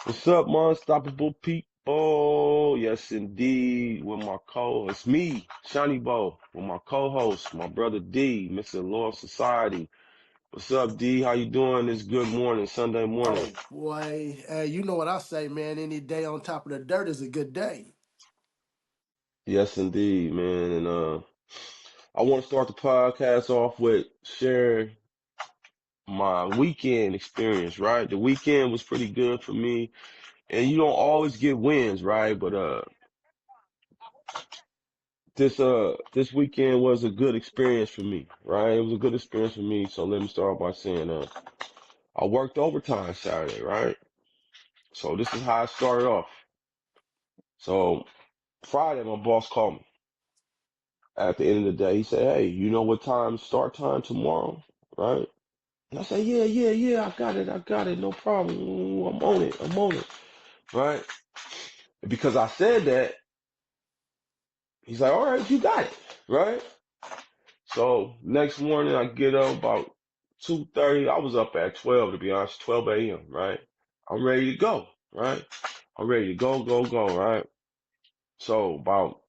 What's up, my unstoppable people? Yes, indeed. With my it's me, ShawnyBO, with my co-host, my brother D, Mr. Law Society. What's up, D? How you doing this good morning, Sunday morning? Oh boy, you know what I say, man. Any day on top of the dirt is a good day. Yes, indeed, man. And I want to start the podcast off with sharing my weekend experience, right? The weekend was pretty good for me, and you don't always get wins, right? But this weekend was a good experience for me, right? It was a good experience for me. So let me start by saying I worked overtime Saturday, right? So this is how I started off. So Friday my boss called me at the end of the day. He said, "Hey, you know what time start time tomorrow?" Right? And I said, "Yeah, I got it, no problem. I'm on it." Right? And because I said that, he's like, "All right, you got it." Right? So next morning I get up about 2:30. I was up at 12 to be honest, 12 a.m. Right? I'm ready to go. Right? I'm ready to go. Right? So about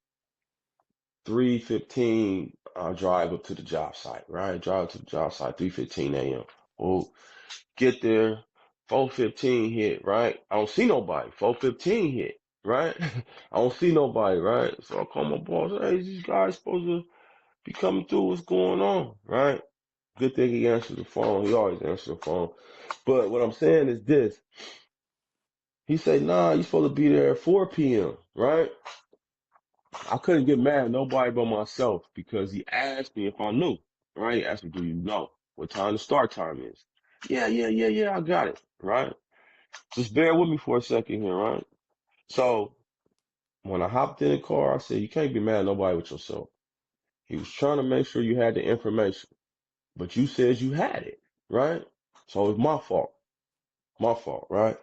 3:15, I drive up to the job site. Right? Drive to the job site 3:15 a.m. Well, get there. 4:15 hit. Right? I don't see nobody. 4:15 hit. Right? I don't see nobody. Right? So I call my boss. Hey, these guys supposed to be coming through. What's going on? Right? Good thing he answered the phone. He always answers the phone. But what I'm saying is this. He said, nah, you supposed to be there at 4 p.m., right? I couldn't get mad at nobody but myself because he asked me if I knew, right? He asked me, do you know what time the start time is? Yeah, I got it, right? Just bear with me for a second here, right? So when I hopped in the car, I said, you can't be mad at nobody with yourself. He was trying to make sure you had the information, but you said you had it, right? So it's my fault, right?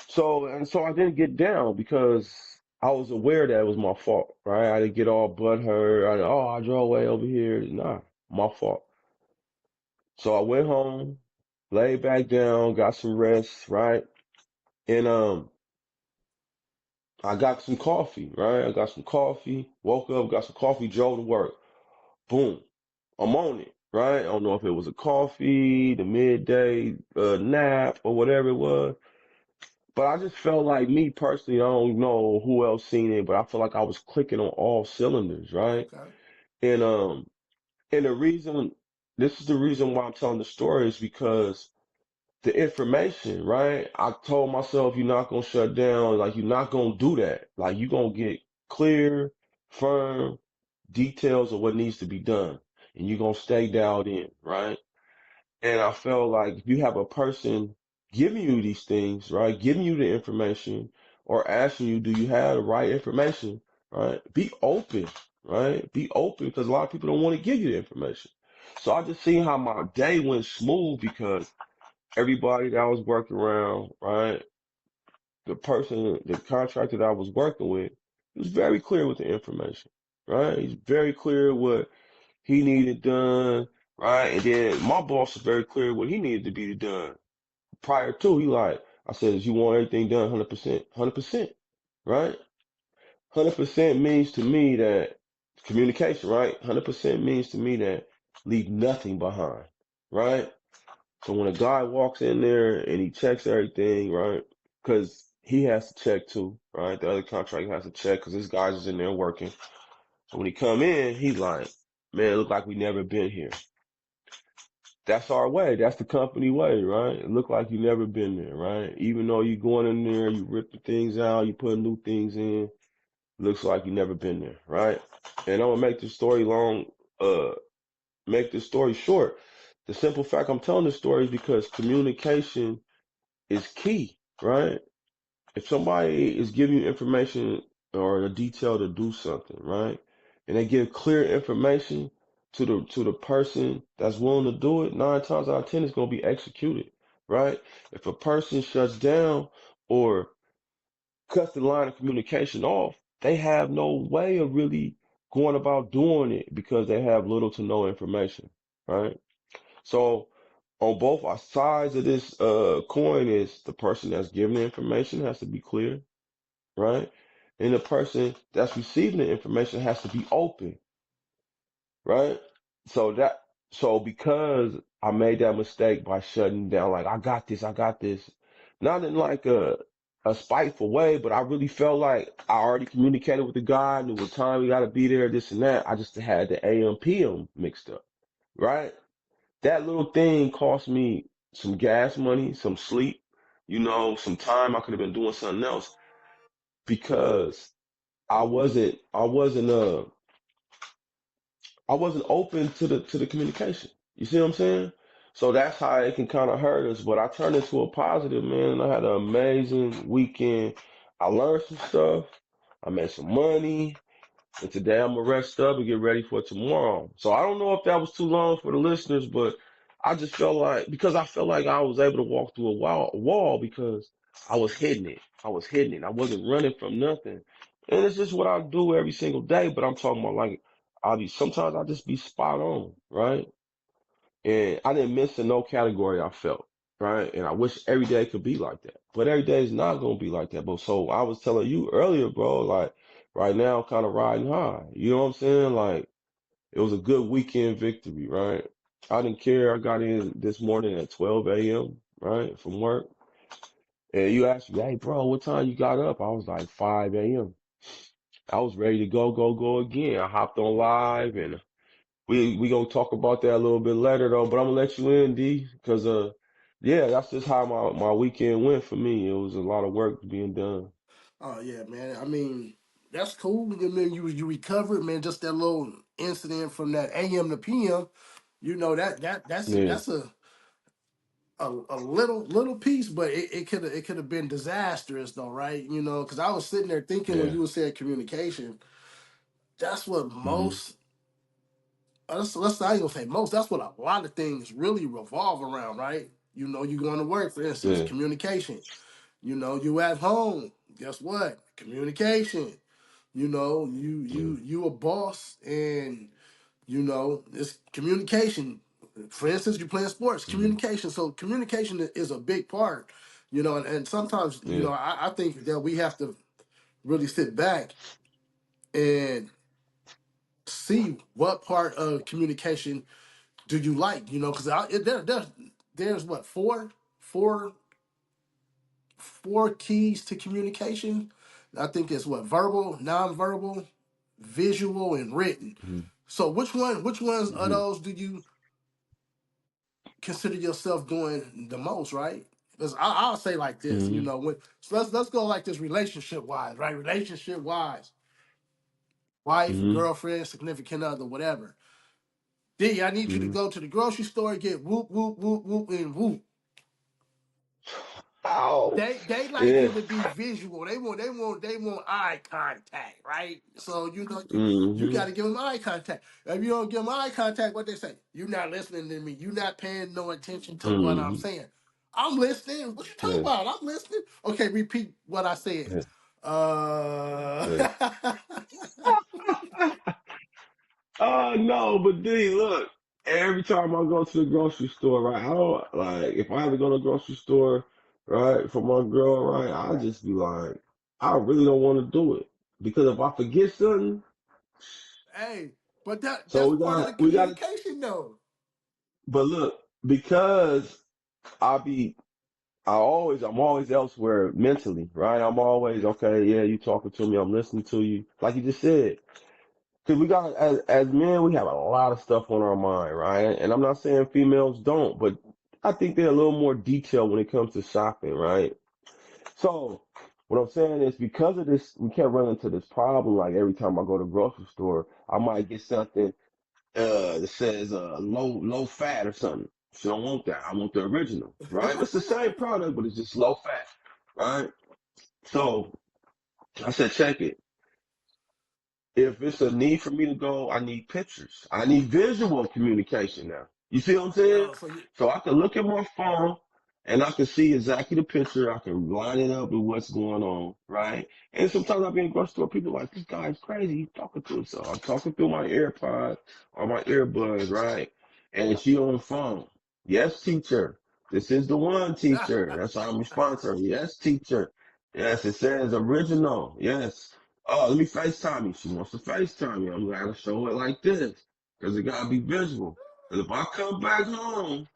So I didn't get down because I was aware that it was my fault, right? I didn't get all butthurt. I drove way over here. Nah, my fault. So I went home, laid back down, got some rest, right? And I got some coffee, right? I got some coffee, woke up, got some coffee, drove to work. Boom. I'm on it, right? I don't know if it was a coffee, the midday nap, or whatever it was. But I just felt like me personally, I don't know who else seen it, but I feel like I was clicking on all cylinders, right? Okay. And and the reason this is the reason why I'm telling the story is because the information, right? I told myself you're not gonna shut down, like you're not gonna do that. Like you're gonna get clear, firm details of what needs to be done. And you're gonna stay dialed in, right? And I felt like if you have a person giving you these things, right, giving you the information or asking you, do you have the right information, right? Be open, right? Be open because a lot of people don't want to give you the information. So I just seen how my day went smooth because everybody that I was working around, right, the contractor that I was working with, he was very clear with the information, right? He's very clear what he needed done, right? And then my boss was very clear what he needed to be done. Prior to, he like, I said, you want everything done 100%, 100%, right? 100% means to me that communication, right? 100% means to me that leave nothing behind, right? So when a guy walks in there and he checks everything, right? Because he has to check too, right? The other contractor has to check because this guy's just in there working. So when he come in, he's like, man, it look like we never been here. That's our way. That's the company way, right? It look like you never been there, right? Even though you going in there, you ripping things out, you putting new things in, looks like you never been there, right? And I'm gonna uh, make this story short. The simple fact I'm telling this story is because communication is key, right? If somebody is giving you information or a detail to do something, right? And they give clear information to the person that's willing to do it, 9 times out of 10 it's gonna be executed, right? If a person shuts down or cuts the line of communication off, they have no way of really going about doing it because they have little to no information, right? So on both our sides of this coin is the person that's giving the information has to be clear, right? And the person that's receiving the information has to be open, right? So that so because I made that mistake by shutting down, like I got this, not in like a spiteful way, but I really felt like I already communicated with the guy, knew what time we got to be there, this and that. I just had the AM PM mixed up, right? That little thing cost me some gas money, some sleep, some time I could have been doing something else because I wasn't open to the communication. You see what I'm saying? So that's how it can kind of hurt us. But I turned it to a positive, man. And I had an amazing weekend. I learned some stuff. I made some money. And today I'm gonna rest up and get ready for tomorrow. So I don't know if that was too long for the listeners, but I just felt like because I felt like I was able to walk through a wall because I was hitting it. I was hitting it. I wasn't running from nothing. And it's just what I do every single day. But I'm talking about like sometimes I just be spot on, right? And I didn't miss in no category I felt, right? And I wish every day could be like that. But every day is not gonna be like that. But so I was telling you earlier, bro, like right now I'm kind of riding high. You know what I'm saying? Like it was a good weekend victory, right? I didn't care. I got in this morning at 12 a.m., right, from work. And you asked me, hey, bro, what time you got up? I was like 5 a.m. I was ready to go again. I hopped on live and we gonna talk about that a little bit later though, but I'm gonna let you in, D, because yeah, that's just how my weekend went for me. It was a lot of work being done. Oh yeah, man. I mean, that's cool. I mean, you recovered, man. Just that little incident from that AM to PM. You know that's Yeah, that's a little piece, but it could have been disastrous though, right? You know, because I was sitting there thinking when yeah, you were saying communication, that's what hmm most. Let's not even say most. That's what a lot of things really revolve around, right? You know, you going to work, for instance, yeah, communication. You know, you at home. Guess what? Communication. You know, you yeah, you you a boss, and you know it's communication. For instance, you're playing sports, hmm communication. So communication is a big part. You know, and sometimes yeah, I think that we have to really sit back and see what part of communication do you like. You know, because there's what four four keys to communication. I think it's what verbal, nonverbal, visual, and written. hmm So which ones of hmm those do you consider yourself doing the most, right? Because I'll say like this, you hmm know, so let's go like this relationship wise, right? Relationship wise, wife, hmm girlfriend, significant other, whatever. D, I need you to hmm go to the grocery store, get whoop whoop whoop whoop and whoop. Ow! They like Yeah. you to be visual. They want eye contact, right? So you know you hmm got to give them eye contact. If you don't give them eye contact, what they say? You're not listening to me. You're not paying no attention to what I'm hmm saying. I'm listening. What you talking Yeah, about? I'm listening. Okay, repeat what I said. yeah, Uh, yeah. No, but D, look, every time I go to the grocery store, right, I don't like if I have to go to the grocery store, right, for my girl, right, I just be like, I really don't want to do it because if I forget something, hey, but that so that's we part of the got, communication, though. but look, because I be, I'm always elsewhere mentally, right? I'm always okay. Yeah, you talking to me, I'm listening to you, like you just said. Because we got, as men, we have a lot of stuff on our mind, right? And I'm not saying females don't, but I think they're a little more detailed when it comes to shopping, right? So what I'm saying is because of this, we can't run into this problem. Like every time I go to the grocery store, I might get something, that says, low fat or something. She don't want that. I want the original, right? It's the same product, but it's just low fat, right? So I said, check it. If it's a need for me to go, I need pictures. I need visual communication now. You see what I'm saying? So you, So I can look at my phone and I can see exactly the picture. I can line it up with what's going on, right? And sometimes I'll be in the grocery store, people are like, this guy's crazy. He's talking to himself. I'm talking through my AirPods or my earbuds, right? And she on the phone. Yes, teacher. This is the one, teacher. That's how I'm responding. Yes, teacher. Yes, it says original. Yes. Oh, let me FaceTime you. She wants to FaceTime you. I'm gonna show it like this. Because it gotta be visual. Because if I come back home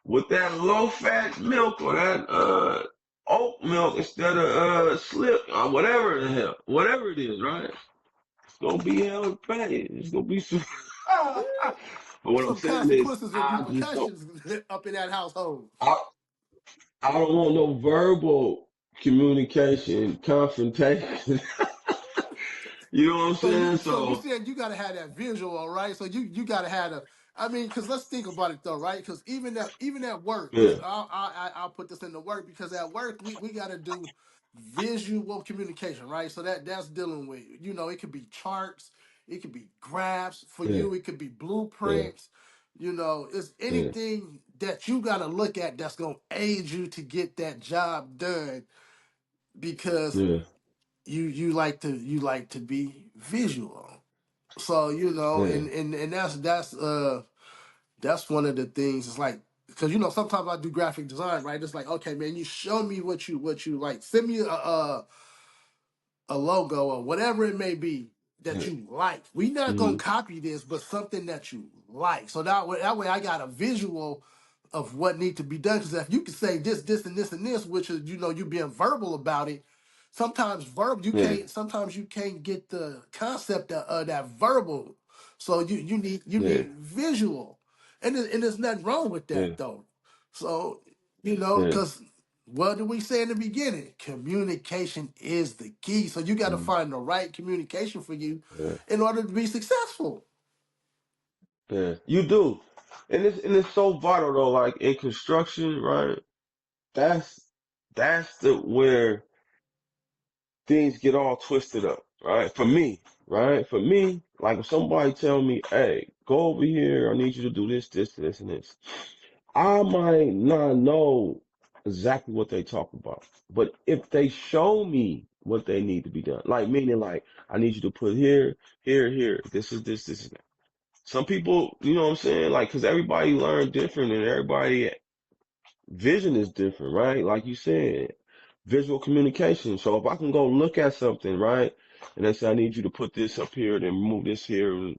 with that low fat milk or that oat milk instead of slip or whatever the hell, whatever it is, right? It's gonna be hell to pay. It's gonna be some but what I'm Some saying is consequences and I just don't repercussions up in that household. I, I don't want no verbal communication, confrontation. You know what I'm saying? So you So said you got to have that visual, all right? So you got to have a. I mean, because let's think about it though, right? Because even at work, yeah, I'll put this into work because at work we got to do visual communication, right? So that's dealing with it could be charts, it could be graphs for yeah, you, it could be yeah, blueprints, it's yeah, anything that you got to look at that's gonna aid you to get that job done because yeah, you like to be visual. So yeah, and that's one of the things. It's like because sometimes I do graphic design, right? It's like okay, man, you show me what you like. Send me a logo or whatever it may be that yeah, you like. We not gonna mm, copy this, but something that you like. So that way I got a visual of what need to be done. Because if you can say this, and this, and this, which is you being verbal about it. Sometimes verbal you yeah, can't. Sometimes you can't get the concept of that verbal. So you need yeah, visual, and there's nothing wrong with yeah, that though. So yeah, because what did we say in the beginning? Communication is the key. So you got to mm, find the right communication for you yeah, in order to be successful. yeah. You do. And it's so vital though, like in construction, right? That's that's the where things get all twisted up, right? For me, right? For me, like if somebody tell me, hey, go over here, I need you to do this, this, this, and this. I might not know exactly what they talk about, but if they show me what they need to be done, like meaning like, I need you to put here, here, here, this is that. Some people, you know what I'm saying? Like, cause everybody learn different and everybody vision is different, right? Like you said, visual communication. So if I can go look at something, right? And they say, I need you to put this up here, then move this here,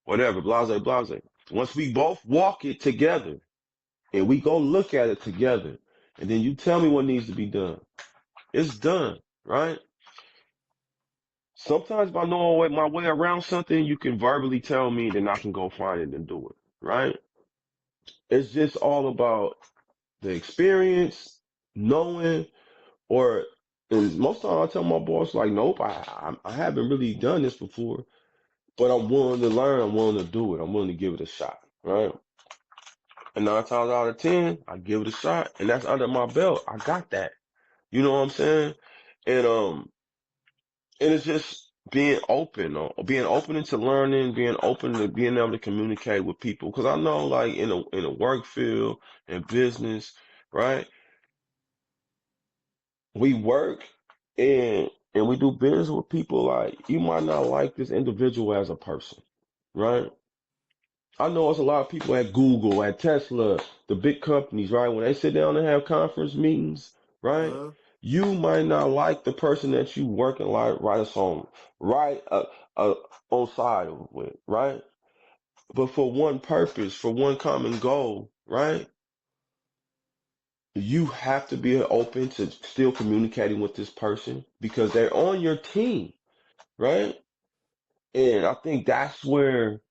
whatever, blase, blase. Once we both walk it together and we go look at it together, and then you tell me what needs to be done, it's done, right? Sometimes by knowing my way around something, you can verbally tell me, then I can go find it and do it, right? It's just all about the experience, knowing. Or and most of the time I tell my boss like, nope, I haven't really done this before, but I'm willing to learn. I'm willing to do it. I'm willing to give it a shot, right? And 9 times out of 10, I give it a shot, and that's under my belt. I got that. You know what I'm saying? And and it's just being open, or being open into learning, being open to being able to communicate with people. Because I know, like in a work field, in business, right? We work and we do business with people like you might not like this individual as a person, right? I know it's a lot of people at Google, at Tesla, the big companies, right? When they sit down and have conference meetings, right? Uh-huh. You might not like the person that you working like right us on, right uh, on side with, right? But for one purpose, for one common goal, right? You have to be open to still communicating with this person because they're on your team, right? And I think that's where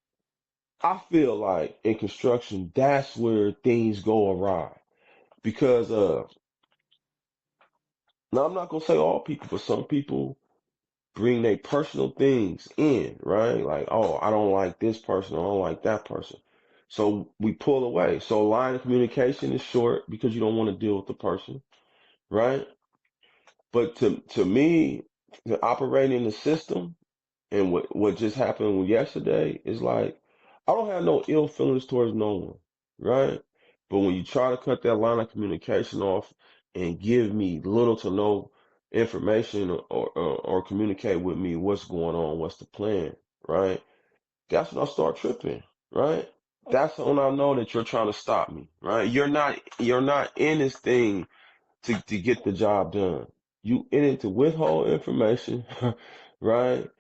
I feel like in construction, that's where things go awry. Because now I'm not gonna say all people, but some people bring their personal things in, right? Like, oh, I don't like this person, I don't like that person. So we pull away. So line of communication is short because you don't want to deal with the person, right? But to me, to operate in the system, and what just happened yesterday is like I don't have no ill feelings towards no one, right? But when you try to cut that line of communication off and give me little to no information or communicate with me what's going on, what's the plan, right? That's when I start tripping, right? That's when I know that you're trying to stop me, right? You're not in this thing to get the job done. You in it to withhold information, right?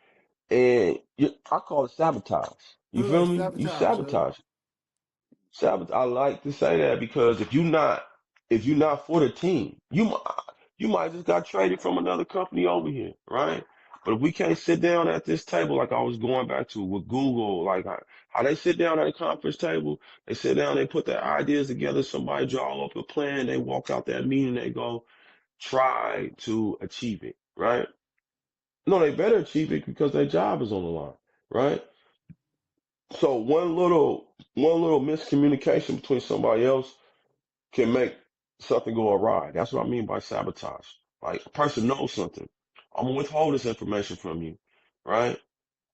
And I call it sabotage. You feel me? You Sabotage, huh? sabotage. I like to say that because if you're not for the team, you might just got traded from another company over here, right? But if we can't sit down at this table, like I was going back to with Google, like how they sit down at a conference table, they sit down, they put their ideas together, somebody draw up a plan, they walk out that meeting, they go try to achieve it, right? No, they better achieve it because their job is on the line, right? So one little miscommunication between somebody else can make something go awry. That's what I mean by sabotage. Like a person knows something. I'm gonna withhold this information from you, right?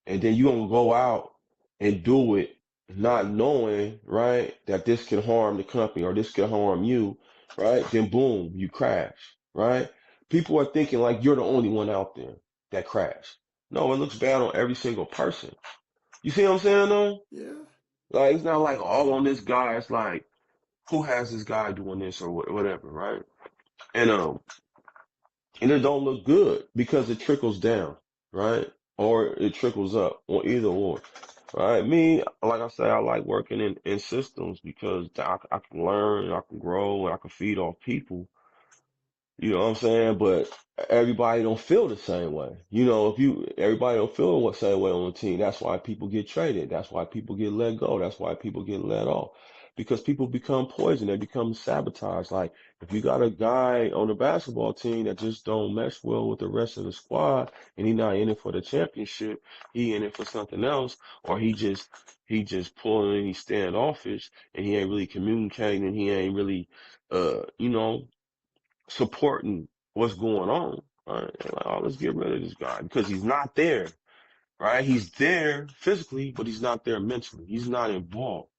And then you gonna go out and do it not knowing, right, that this can harm the company or this can harm you, right? Then boom, you crash, right? People are thinking like you're the only one out there that crashed. No, it looks bad on every single person. You see what I'm saying though? Yeah. Like it's not like all on this guy. It's like who has this guy doing this or whatever, right? And and it don't look good because it trickles down, right? Or it trickles up, or either or, right? Me, like I say, I like working in systems because I can learn, I can grow, and I can feed off people. You know what I'm saying? But everybody don't feel the same way. If everybody don't feel the same way on the team, that's why people get traded. That's why people get let go. That's why people get let off. Because people become poison. They become sabotaged. Like if you got a guy on the basketball team that just don't mesh well with the rest of the squad and he not in it for the championship, he in it for something else, or he just pulling and he's standoffish and he ain't really communicating and he ain't really supporting what's going on. Right? They're like, oh, let's get rid of this guy because he's not there, right? He's there physically, but he's not there mentally. He's not involved.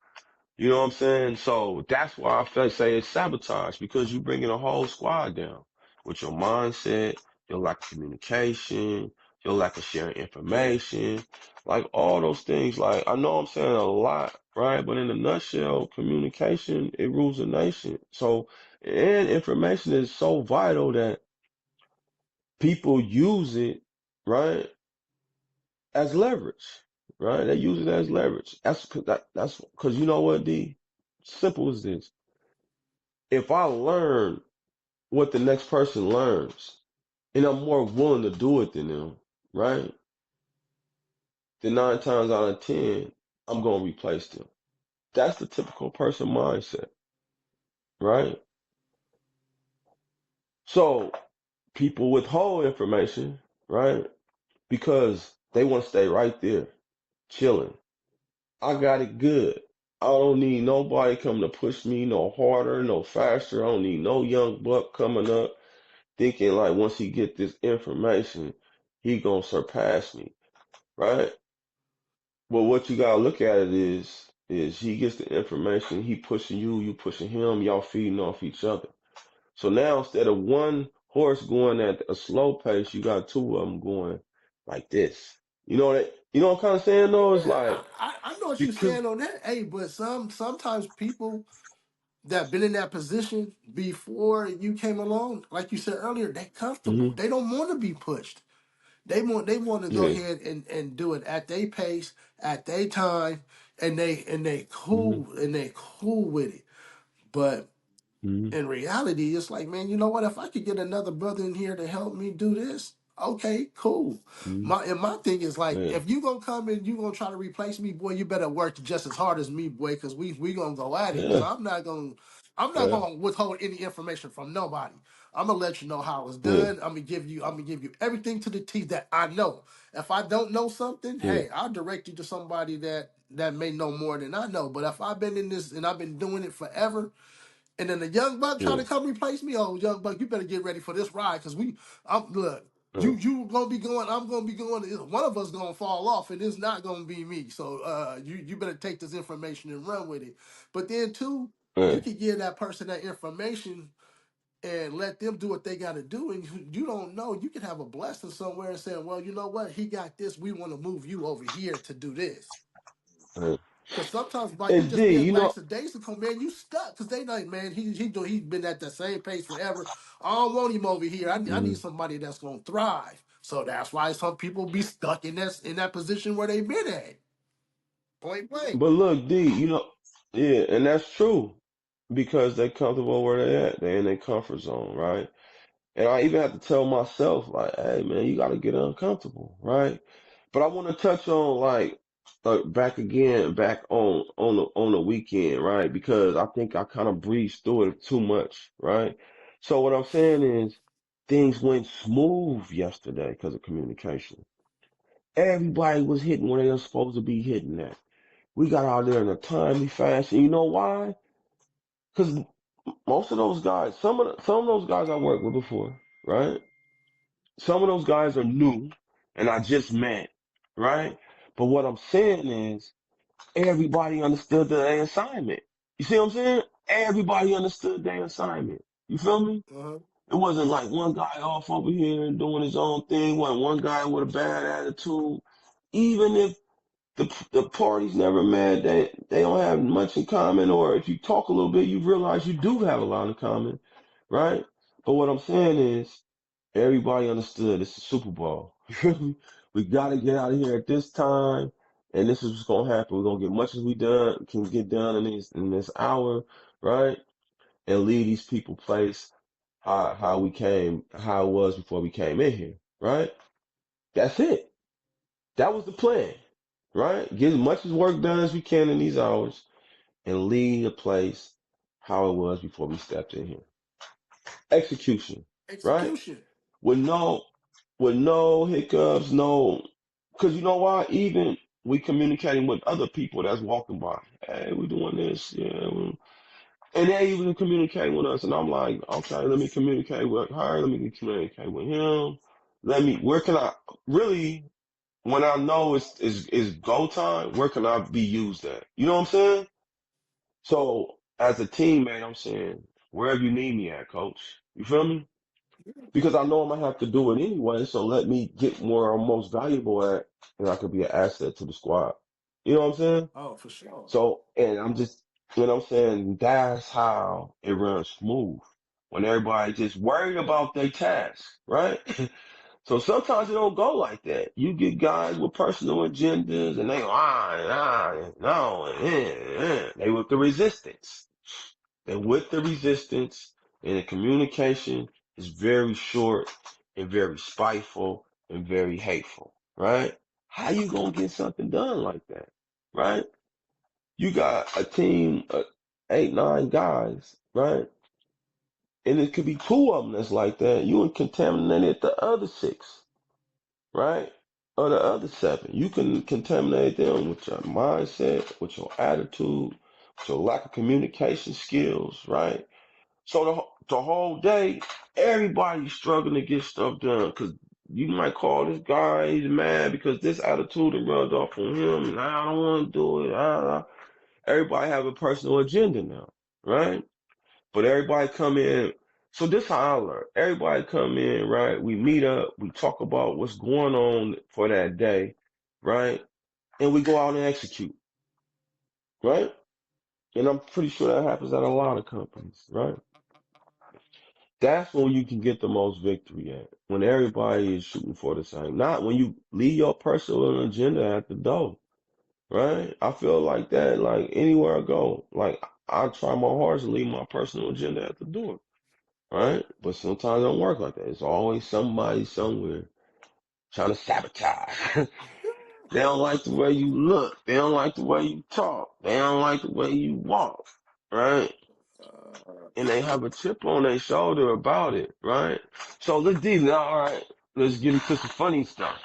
You know what I'm saying? So that's why say it's sabotage because you bringing a whole squad down with your mindset, your lack of communication, your lack of sharing information, like all those things. Like I know I'm saying a lot, right? But in a nutshell, communication, it rules a nation. So, and information is so vital that people use it, right, as leverage, right? They use it as leverage. That's because you know what, D? Simple as this. If I learn what the next person learns, and I'm more willing to do it than them, right? Then 9 times out of 10, I'm gonna replace them. That's the typical person mindset, right? So people withhold information, right? Because they want to stay right there, chilling. I got it good. I don't need nobody coming to push me no harder, no faster. I don't need no young buck coming up thinking like once he get this information, he gonna surpass me, right? Well, what you gotta look at it is he gets the information, he pushing you, you pushing him, y'all feeding off each other. So now instead of one horse going at a slow pace, you got two of them going like this. You know what I'm kind of saying though? It's Yeah, like I know what you're because saying on that. Hey, but sometimes people that been in that position before you came along, like you said earlier, they comfortable. hmm They don't want to be pushed. They want to go yeah. ahead and do it at their pace, at their time, and they hmm cool with it. But hmm in reality, it's like, man, you know what? If I could get another brother in here to help me do this, okay, cool. hmm My thing is like, Yeah. if you gonna come and you gonna try to replace me, boy, you better work just as hard as me, boy, because we gonna go at it. Because Yeah. I'm not Yeah. gonna withhold any information from nobody. I'm gonna let you know how it's Yeah. done. I'm gonna give you everything to the T that I know. If I don't know something, Yeah. hey, I'll direct you to somebody that may know more than I know. But if I've been in this and I've been doing it forever, and then the young buck try Yeah. to come replace me. Oh, young buck, you better get ready for this ride because look, Yeah. you gonna be going. I'm gonna be going. One of us gonna fall off, and it's not gonna be me. So you better take this information and run with it. But then too, you Yeah. can give that person that information and let them do what they got to do, and you don't know. You could have a blessing somewhere and saying, well, you know what, he got this. We want to move you over here to do this. Yeah. Cause sometimes like you And just D, being you know, lackadaisical, man, you stuck. Cause they like, man, he's been at that same pace forever. I don't want him over here. I need mhm. somebody that's gonna thrive. So that's why some people be stuck in that position where they've been at. Point blank. But look, D, you know, yeah, and that's true because they're comfortable where they're at. They're in their comfort zone, right? And I even have to tell myself, like, hey, man, you got to get uncomfortable, right? But I want to touch on back again, back on the weekend, right? Because I think I kind of breezed through it too much, right? So what I'm saying is things went smooth yesterday because of communication. Everybody was hitting where they were supposed to be hitting at. We got out there in a timely fashion. You know why? Because most of those guys, some of those guys I worked with before, right? Some of those guys are new and I just met, right? But what I'm saying is everybody understood their assignment. You see what I'm saying? Everybody understood their assignment. You feel me? Uh-huh. It wasn't like one guy off over here and doing his own thing, wasn't one guy with a bad attitude. Even if the party's never mad, they don't have much in common, or if you talk a little bit, you realize you do have a lot in common, right? But what I'm saying is, everybody understood it's the Super Bowl. We got to get out of here at this time, and this is what's gonna happen. We're gonna get much as we done can get done in this hour, right? And leave these people place how it was before we came in here, right? That's it. That was the plan, right? Get as much as work done as we can in these hours and leave the place how it was before we stepped in here. Execution, right? Execution. With no, with no hiccups, no, because you know why? Even we communicating with other people that's walking by. Hey, we doing this, yeah. And they even communicating with us, and I'm like, okay, let me communicate with her. Let me communicate with him. Where can I really? When I know it's go time, where can I be used at? You know what I'm saying? So as a teammate, I'm saying wherever you need me at, coach. You feel me? Because I know I'm gonna have to do it anyway. So let me get where I'm most valuable at, and I could be an asset to the squad. You know what I'm saying? Oh, for sure. So, and I'm just, you know what I'm saying? That's how it runs smooth. When everybody just worried about their task, right? So sometimes it don't go like that. You get guys with personal agendas and they go, no, they with the resistance. And with the resistance and the communication is very short and very spiteful and very hateful, right? How you gonna get something done like that, right? You got a team of 8, 9 guys, right? And it could be two of them that's like that. You and contaminated the other 6, right? Or the other 7. You can contaminate them with your mindset, with your attitude, with your lack of communication skills, right? So the whole day, everybody's struggling to get stuff done because you might call this guy, he's mad because this attitude and rubbed off on him, and I don't want to do it. Everybody have a personal agenda now, right? But everybody come in. So this how I learn. Everybody come in, right? We meet up, we talk about what's going on for that day, right? And we go out and execute, right? And I'm pretty sure that happens at a lot of companies, right? That's when you can get the most victory at. When everybody is shooting for the same. Not when you leave your personal agenda at the door, right? I feel like that, like anywhere I go, like I try my hardest to leave my personal agenda at the door. Right? But sometimes it don't work like that. It's always somebody somewhere trying to sabotage. They don't like the way you look. They don't like the way you talk. They don't like the way you walk. Right? Uh, And they have a chip on their shoulder about it. Right? So let's do now. All right. Let's get into some funny stuff.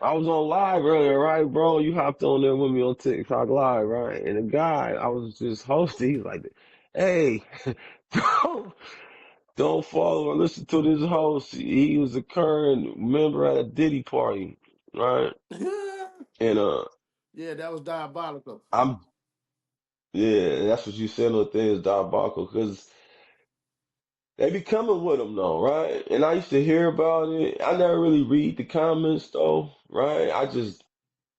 I was on live earlier, right, bro? You hopped on there with me on TikTok live, right? And the guy I was just hosting, he's like, hey, don't follow or listen to this host. He was a current member at a Diddy party, right? And yeah, that was diabolical. I'm yeah, that's what you said on the thing is diabolical because they be coming with him though, right? And I used to hear about it. I never really read the comments though, right? I just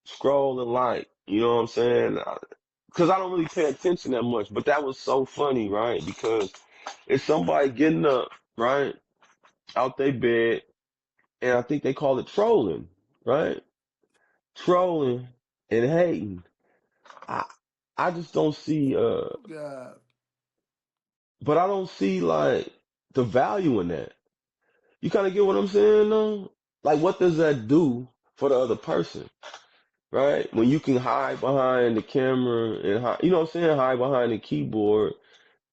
scroll and like, you know what I'm saying? because I don't really pay attention that much. But that was so funny, right? Because it's somebody getting up, right, out their bed, and I think they call it trolling, right? Trolling and hating. I I just don't see God. but I don't see like the value in that. You kind of get what I'm saying though? Like what does that do for the other person, right? When you can hide behind the camera and you know what I'm saying, hide behind the keyboard,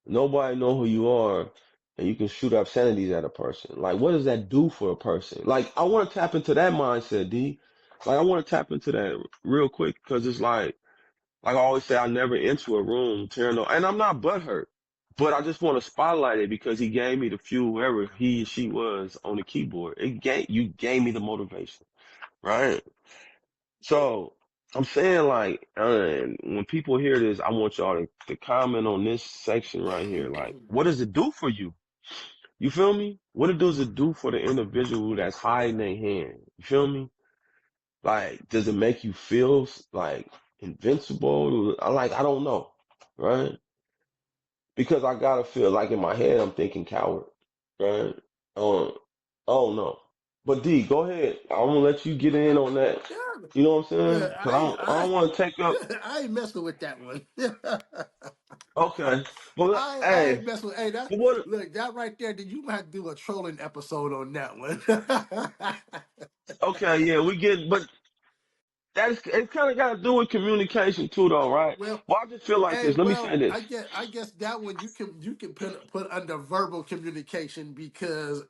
nobody know who you are, and you can shoot obscenities at a person. Like what does that do for a person? Like I want to tap into that mindset, D. Like I want to tap into that real quick because it's like I always say, I never enter a room tearing up, and I'm not butthurt, but I just want to spotlight it because he gave me the fuel, whoever he or she was on the keyboard. You gave me the motivation, right? So I'm saying like, when people hear this, I want y'all to comment on this section right here. Like, what does it do for you? You feel me? What does it do for the individual that's hiding their hand? You feel me? Like, does it make you feel like invincible? Like, I don't know, right? Because I gotta feel like in my head I'm thinking coward, right? Um, I don't know. But D, go ahead. I'm gonna let you get in on that. Yeah. You know what I'm saying? Look, Cause I don't want to take up. I ain't messing with that one. Okay, but I hey, ain't messing with. Hey, that but what? look that right there. Then you might do a trolling episode on that one. Okay, yeah, we get, but that's it. Kind of got to do with communication too, though, right? Well, Well, I just feel like hey, this. Let me say well, this. I guess that one you can put under verbal communication because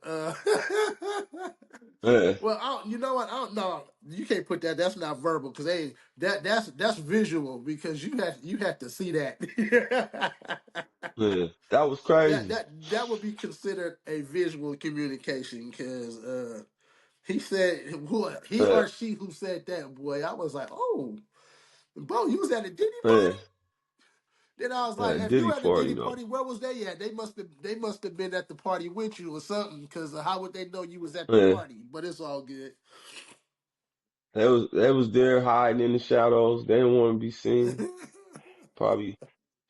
Yeah, well, you know what? I don't know. You can't put that. That's not verbal because hey, that's visual because you had to see that. yeah, that was that crazy. that would be considered a visual communication because he said who he Yeah, or she who said that boy. I was like, oh, Bo, you was at a Diddy yeah, party. Then I was like, yeah, if you Diddy at the Diddy party though. party, where was they at? They must have been at the party with you or something. Because how would they know you was at the Yeah, party? But it's all good. they was there hiding in the shadows. They didn't want to be seen. Probably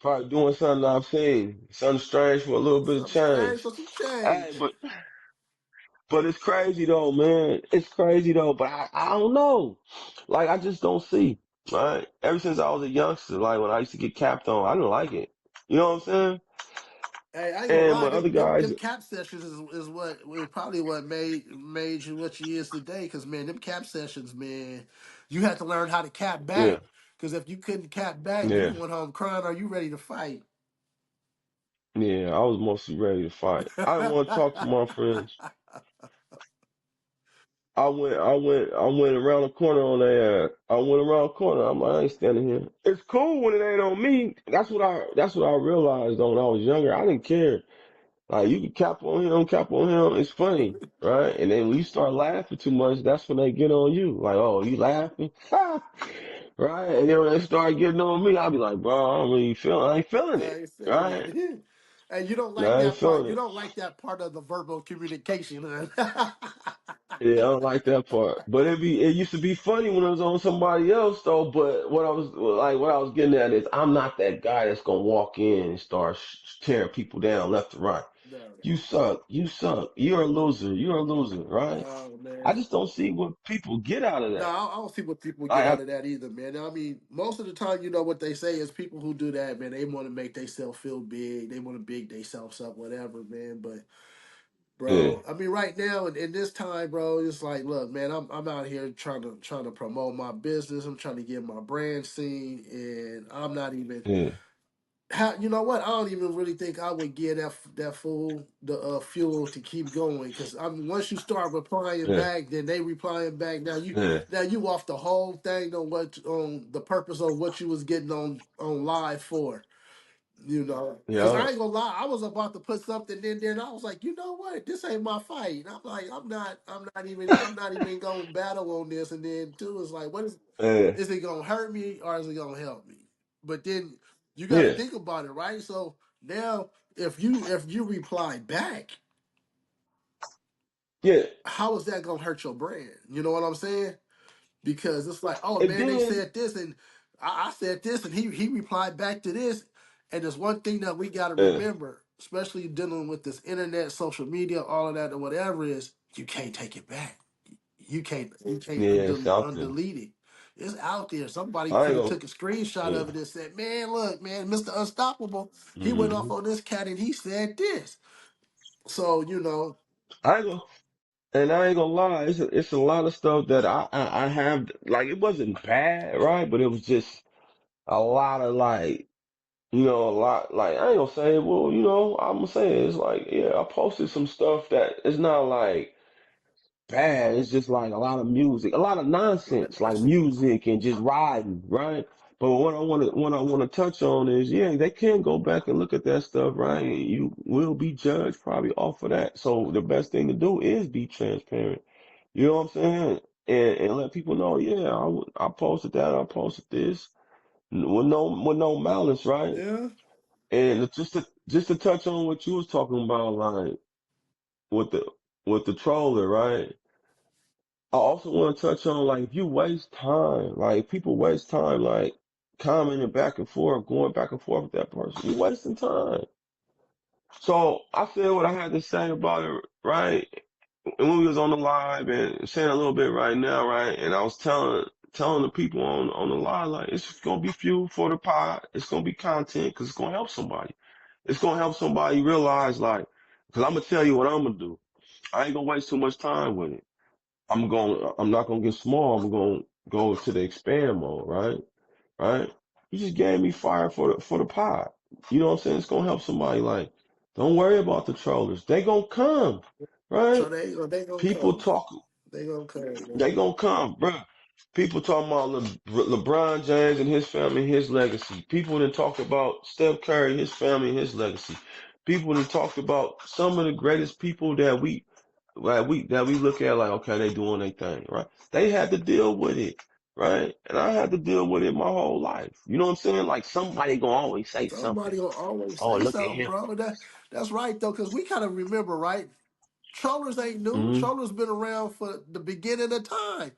Probably doing something I've seen. Something strange for a little bit of Something strange change. for some Hey, change. but it's crazy though, man. It's crazy though, but I don't know. Like I just don't see. Right? Ever since I was a youngster, like when I used to get capped on, I didn't like it. You know what I'm saying? Hey, I ain't gonna And my lie. other guys, Them cap sessions is what was probably what made you what you is today. Because man, them cap sessions, man, you had to learn how to cap yeah, back. Because if you couldn't cap back, you yeah, going home crying. Are you ready to fight? yeah, I was mostly ready to fight. I didn't want to talk to my friends. I went around the corner on their ass. I went around the corner. I'm like, I ain't standing here. It's cool when it ain't on me. That's what I realized though when I was younger. I didn't care. Like you can cap on him. It's funny, right? And then when you start laughing too much, that's when they get on you. Like, oh, you laughing, right? And then when they start getting on me, I'll be like, bro, I ain't feeling I it, ain't feeling right? it. And you don't like I ain't that part. feeling You it. don't like that part of the verbal communication, huh? Yeah, I don't like that part. But it used to be funny when it was on somebody else though. But what I was getting at is I'm not that guy that's gonna walk in and start tearing people down left and right. No, You suck. You suck. You're a loser. You're a loser, right? no, I man. just don't see what people get out of No, that. I don't see what people get I out of that either, man. I mean, most of the time, you know what they say is people who do that, man. They want to make themselves feel big. They want to big themselves up, whatever, man. But yeah, bro, I mean, right now in this time, bro, it's like, look, man, I'm out here trying to promote my business. I'm trying to get my brand seen, and I'm not even yeah, how you know what? I don't even really think I would give that fool the fuel to keep going because I mean, once you start replying yeah, back, then they replying back. yeah, Now you off the whole thing on the purpose of what you was getting on live for. You know, because yeah, I ain't gonna lie, I was about to put something in there, and I was like, you know what, this ain't my fight. And I'm like, I'm not even gonna battle on this. And then two is like, yeah, is it gonna hurt me or is it gonna help me? But then you got to yeah, think about it, right? So now, if you reply back, yeah. how is that gonna hurt your brand? You know what I'm saying? Because it's like, oh And man, they then, said this, and I said this, and he replied back to this. And there's one thing that we got to Yeah, remember, especially dealing with this internet, social media, all of that, or whatever it is, you can't take it back. You can't yeah, it's out there. undelete it. It's out there. Somebody I could ain't have gonna. took a screenshot Yeah. of it and said, "Man, look, man, Mr. Unstoppable, he went off Hmm. on this cat and he said this." So I ain't gonna. And I ain't gonna lie, it's a lot of stuff that I have, like, it wasn't bad, right? But it was just a lot of, like, a lot, like, I ain't gonna say, well, I'm gonna say it. It's like, yeah, I posted some stuff that it's not like bad. It's just like a lot of music, a lot of nonsense, like music and just riding, right? But what I wanna touch on is, yeah, they can go back and look at that stuff, right? And you will be judged probably off of that. So the best thing to do is be transparent. You know what I'm saying? And let people know, yeah, I posted that, I posted this, with no malice, right? yeah. And just to touch on what you was talking about, like with the with the troller, right? I also want to touch on, like, if you waste time, like people waste time, like commenting back and forth, going back and forth with that person, you wasting time. So I said what I had to say about it, right? And when we was on the live and saying a little bit right now, right? And I was telling the people on the live, like, it's gonna be fuel for the pod. It's gonna be content because it's gonna help somebody. It's gonna help somebody realize, like, because I'm gonna tell you what I'm gonna do. I ain't gonna waste too much time with it. I'm not gonna get small. I'm gonna go to the expand mode, right? Right? You just gave me fire for the pod. You know what I'm saying? It's gonna help somebody. Like, don't worry about the trollers. They gonna come, So right? they gonna People come. talk. They gonna come, They man. gonna come, bruh. People talking about LeBron James and his family, his legacy. People that talked about Steph Curry, his family, and his legacy. People that talked about some of the greatest people that we look at, like, okay, they doing their thing, right? They had to deal with it, right? And I had to deal with it my whole life. You know what I'm saying? Like, somebody gonna always say something. Somebody gonna always Oh, say look at something, him. bro. That's right though, because we kind of remember, right? Trollers ain't new. Hmm. Trollers been around for the beginning of time.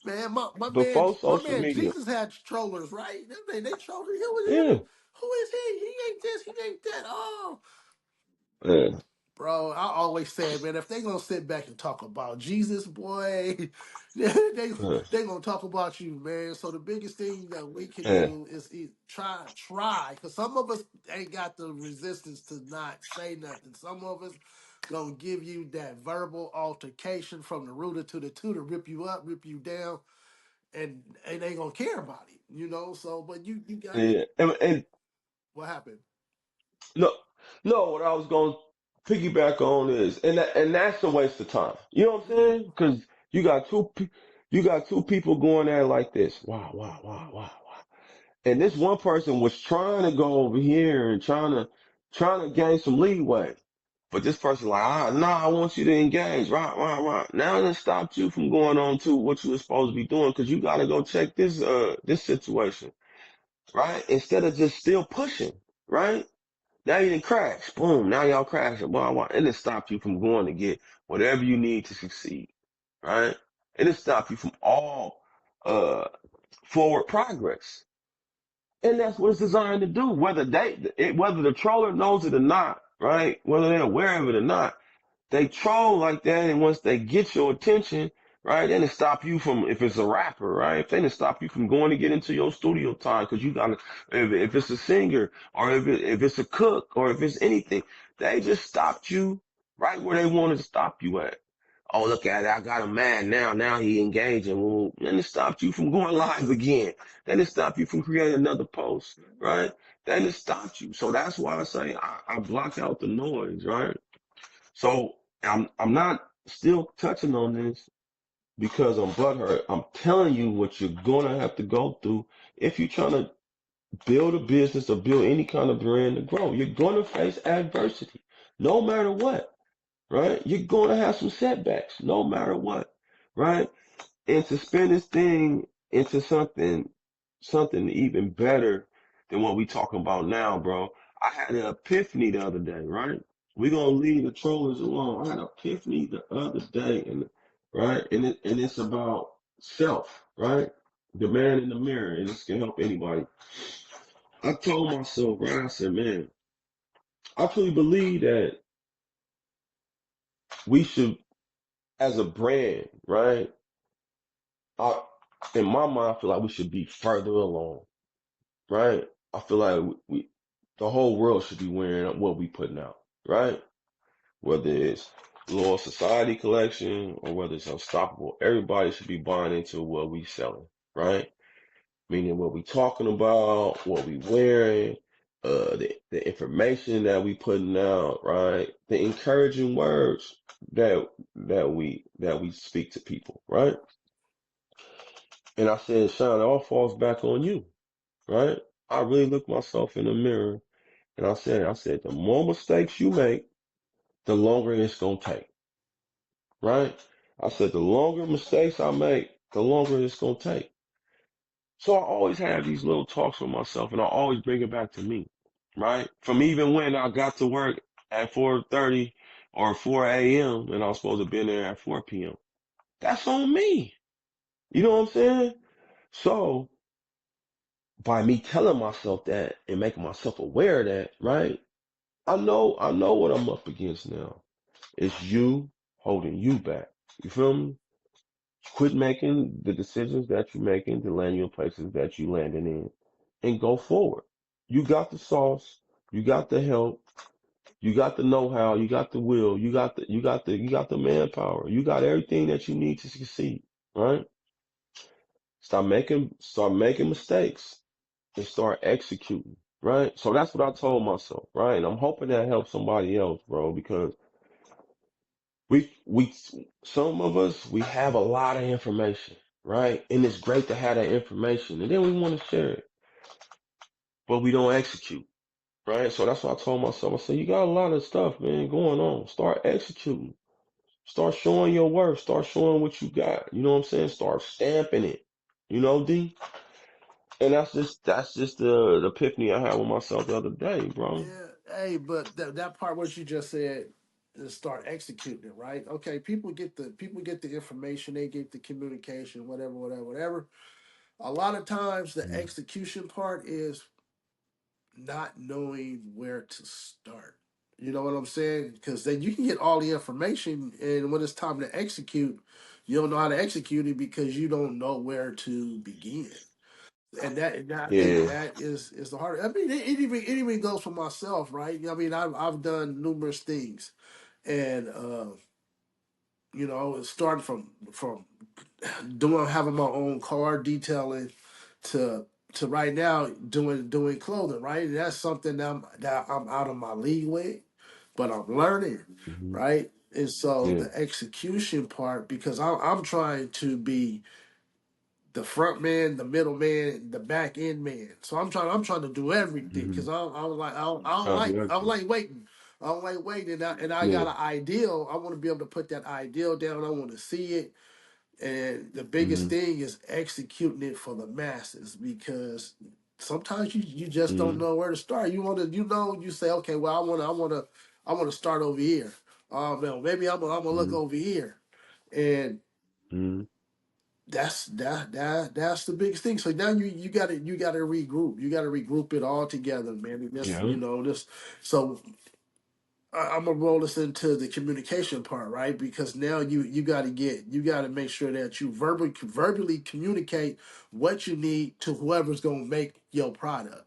Man, my man, Before my social man media. Jesus had trollers, right? They trolled him. Yeah. Who is he? He ain't this, he ain't that. Oh, Yeah. bro, I always said, man, if they gonna sit back and talk about Jesus, boy, Yeah. they gonna talk about you, man. So the biggest thing that we can Yeah. do is try, because some of us ain't got the resistance to not say nothing. Some of us gonna give you that verbal altercation from the rooter to the tutor, rip you up, rip you down, and ain't gonna care about it. So, but you got Yeah. And what happened? no, no, what I was going to piggyback on is, and that's a waste of time. You know what I'm Yeah, saying? Because you got two people going at it like this. Wow, wow, wow, wow, wow. And this one person was trying to go over here and trying to gain some leeway. But this person like, nah, I want you to engage. Right, right, right. Now that stopped you from going on to what you were supposed to be doing because you got to go check this situation, right? Instead of just still pushing, right? Now you didn't crash. Boom. Now y'all crashing. Blah, blah. And it stopped you from going to get whatever you need to succeed. Right? And it stopped you from all uh forward progress. And that's what it's designed to do. Whether the troller knows it or not, right? Whether they're aware of it or not, they troll like that, and once they get your attention, right, then it stop you from, if it's a rapper, right, if they didn't stop you from going to get into your studio time, because you got to, if it's a singer, or if it's a cook, or if it's anything, they just stopped you right where they wanted to stop you at. Oh, look at it, I got him mad now. Now he engaging. Well, then it stopped you from going live again. Then it stopped you from creating another post, right? Then it stopped you. So that's why I say I block out the noise, right? So I'm not still touching on this because I'm butthurt. I'm telling you what you're gonna have to go through if you're trying to build a business or build any kind of brand to grow. You're gonna face adversity, no matter what, right? You're gonna have some setbacks, no matter what, right? And to spin this thing into something even better than what we talking about now, bro. I had an epiphany the other day, right? We gonna leave the trollers alone. I had an epiphany the other day, and right, and it's about self, right? The man in the mirror, and this can help anybody. I told myself, right? I said, man, I truly believe that we should, as a brand, right? I, in my mind, I feel like we should be further along, right? I feel like the whole world should be wearing what we putting out, right? Whether it's Loyal Society collection or whether it's Unstoppable, everybody should be buying into what we selling, right? Meaning what we talking about, what we wearing, the information that we putting out, right? The encouraging words that we speak to people, right? And I said, Sean, it all falls back on you, right? I really looked myself in the mirror and I said, the more mistakes you make, the longer it's gonna take, right? I said, the longer mistakes I make, the longer it's gonna take. So I always have these little talks with myself and I always bring it back to me, right? From even when I got to work at 4:30 or 4 a.m. and I was supposed to be there at 4 p.m. That's on me. You know what I'm saying? So by me telling myself that and making myself aware of that, right? I know what I'm up against now. It's you holding you back. You feel me? Quit making the decisions that you're making to land you in places that you landing in and go forward. You got the sauce, you got the help, you got the know-how, you got the will, you got the manpower, you got everything that you need to succeed, right? Start making mistakes and start executing, right? So that's what I told myself, right? And I'm hoping that helps somebody else, bro, because we some of us we have a lot of information, right? And it's great to have that information, and then we want to share it, but we don't execute, right? So that's what I told myself. I said, you got a lot of stuff, man, going on. Start executing. Start showing your worth. Start showing what you got. You know what I'm saying? Start stamping it. You know, D. And that's just the epiphany I had with myself the other day, bro. Yeah, hey, but that part what you just said is start executing it, right? Okay, people get the information, they get the communication, whatever, whatever, whatever. A lot of times the Mm-hmm. execution part is not knowing where to start. You know what I'm saying? Because then you can get all the information, and when it's time to execute, you don't know how to execute it because you don't know where to begin. And I think Yeah. that is the hard. I mean, it even goes for myself, right? I mean, I've done numerous things, and starting from doing having my own car detailing to right now doing clothing, right? And that's something that I'm out of my league with, but I'm learning, Mm-hmm. right? And so Yeah. the execution part, because I'm trying to be the front man, the middle man, the back end man. So I'm trying to do everything Mm-hmm. because I'm like Trying to do I don't everything. like waiting. I don't like waiting, and I Yeah. got an ideal. I want to be able to put that ideal down. I want to see it, and the biggest Mm-hmm. thing is executing it for the masses because sometimes you just don't Mm-hmm. know where to start. You say, okay, well I want to start over here. Oh man, maybe I'm gonna look Mm-hmm. over here, and Mm-hmm. that's the biggest thing. So now you gotta regroup. You gotta regroup it all together, man. And this Yeah. this. So I'm gonna roll this into the communication part, right? Because now you gotta make sure that you verbally communicate what you need to whoever's gonna make your product,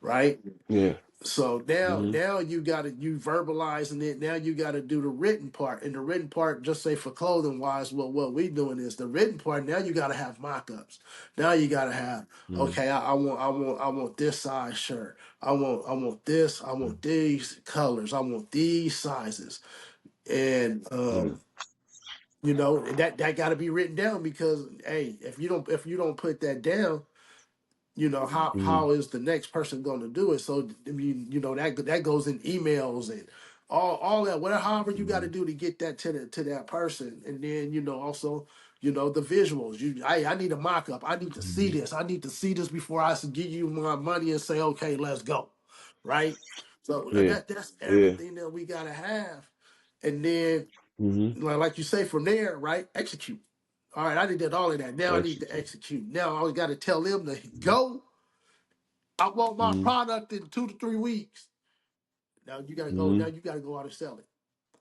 right? Yeah. So now, Mm-hmm. you verbalizing it. Now you got to do the written part, and the written part, just say for clothing wise, what we doing is the written part. Now you got to have mock-ups. Now you got to have, Mm-hmm. okay, I want this size shirt. I want this. I want these colors. I want these sizes, and Yeah. that got to be written down because hey, if you don't put that down, how Mm-hmm. how is the next person going to do it? So I mean, that goes in emails and all that, whatever, however you got Mm-hmm. to do to get that to that person. And then also the visuals. I need a mock-up. I need to see Mm-hmm. this. I need to see this before I give you my money and say, okay, let's go, right? So Yeah. that's Yeah. everything that we got to have. And then Mm-hmm. like you say, from there, right, execute. All right, I did all of that. Now I need to Execute. execute. Now I got to tell them to go. I want my Mm-hmm. product in 2 to 3 weeks. Now you got to go. Now Mm-hmm. you got to go out and sell it.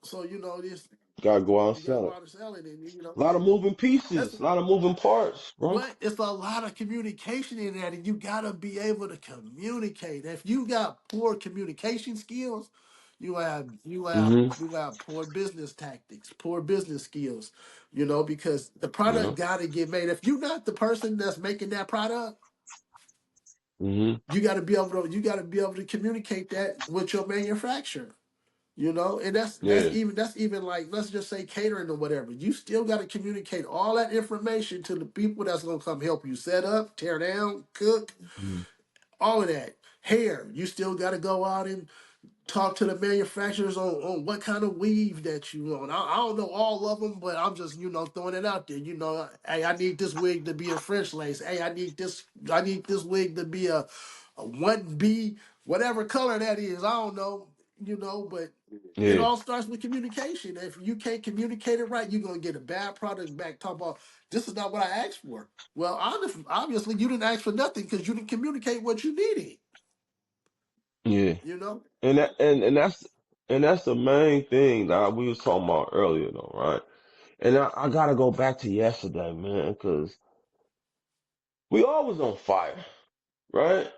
So this Gotta go out and you got to sell go it. out and sell it, and A lot of moving that's pieces, a lot of moving parts, bro. but it's a lot of communication in that, and you gotta be able to communicate. If you got poor communication skills, Mm-hmm. you have poor business tactics, poor business skills. Because the Yeah. product gotta get made. If you're not the person that's making that product, Mm-hmm. you gotta be able to communicate that with your manufacturer. And Yeah. that's even like, let's just say catering or whatever. You still got to communicate all that information to the people that's gonna come help you set up, tear down, cook, Mm-hmm. all of that. Hair, you still got to go out and talk to the manufacturers on what kind of weave that you want. I don't know all of them, but I'm just throwing it out there. Hey, I need this wig to be a French lace. Hey, I need this wig to be a 1B, whatever color that is. I don't know. But it Yeah. all starts with communication. If you can't communicate it right, you're gonna get a bad product back. Talk about, this is not what I asked for. Well, obviously you didn't ask for nothing because you didn't communicate what you needed. Yeah. You know. And that's the main thing that we was talking about earlier though, right? And I gotta go back to yesterday, man, because we always on fire, right?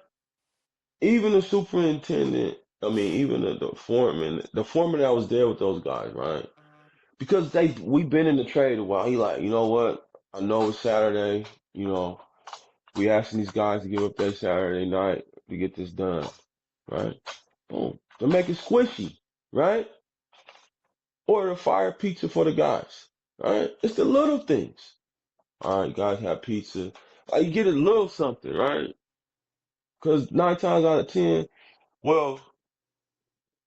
Even the superintendent, I mean, even the foreman that was there with those guys, right? Because we've been in the trade a while. He like, you know what? I know it's Saturday, you know, we asking these guys to give up their Saturday night to get this done, right? Boom. To make it squishy, right? Order a fire pizza for the guys, right? It's the little things. All right, guys have pizza. Like you get a little something, right? Because 9 times out of 10, well,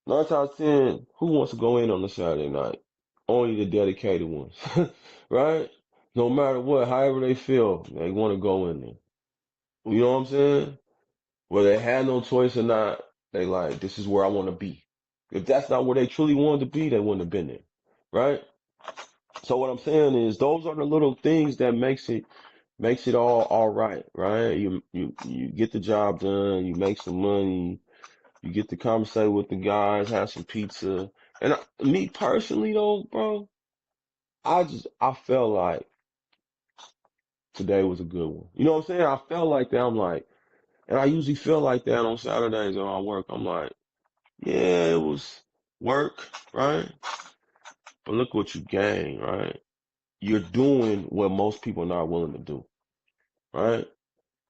9 times 10, who wants to go in on a Saturday night? Only the dedicated ones, right? No matter what, however they feel, they want to go in there. You know what I'm saying? Whether they had no choice or not, they like, this is where I want to be. If that's not where they truly wanted to be, they wouldn't have been there, right? So what I'm saying is, those are the little things that makes it all right, right? You get the job done, you make some money, you get to conversate with the guys, have some pizza. And me personally though, bro, I felt like today was a good one. You know what I'm saying? I felt like that. I'm like, and I usually feel like that on Saturdays when I work. I'm like, yeah, it was work, right? But look what you gain, right? You're doing what most people are not willing to do, right?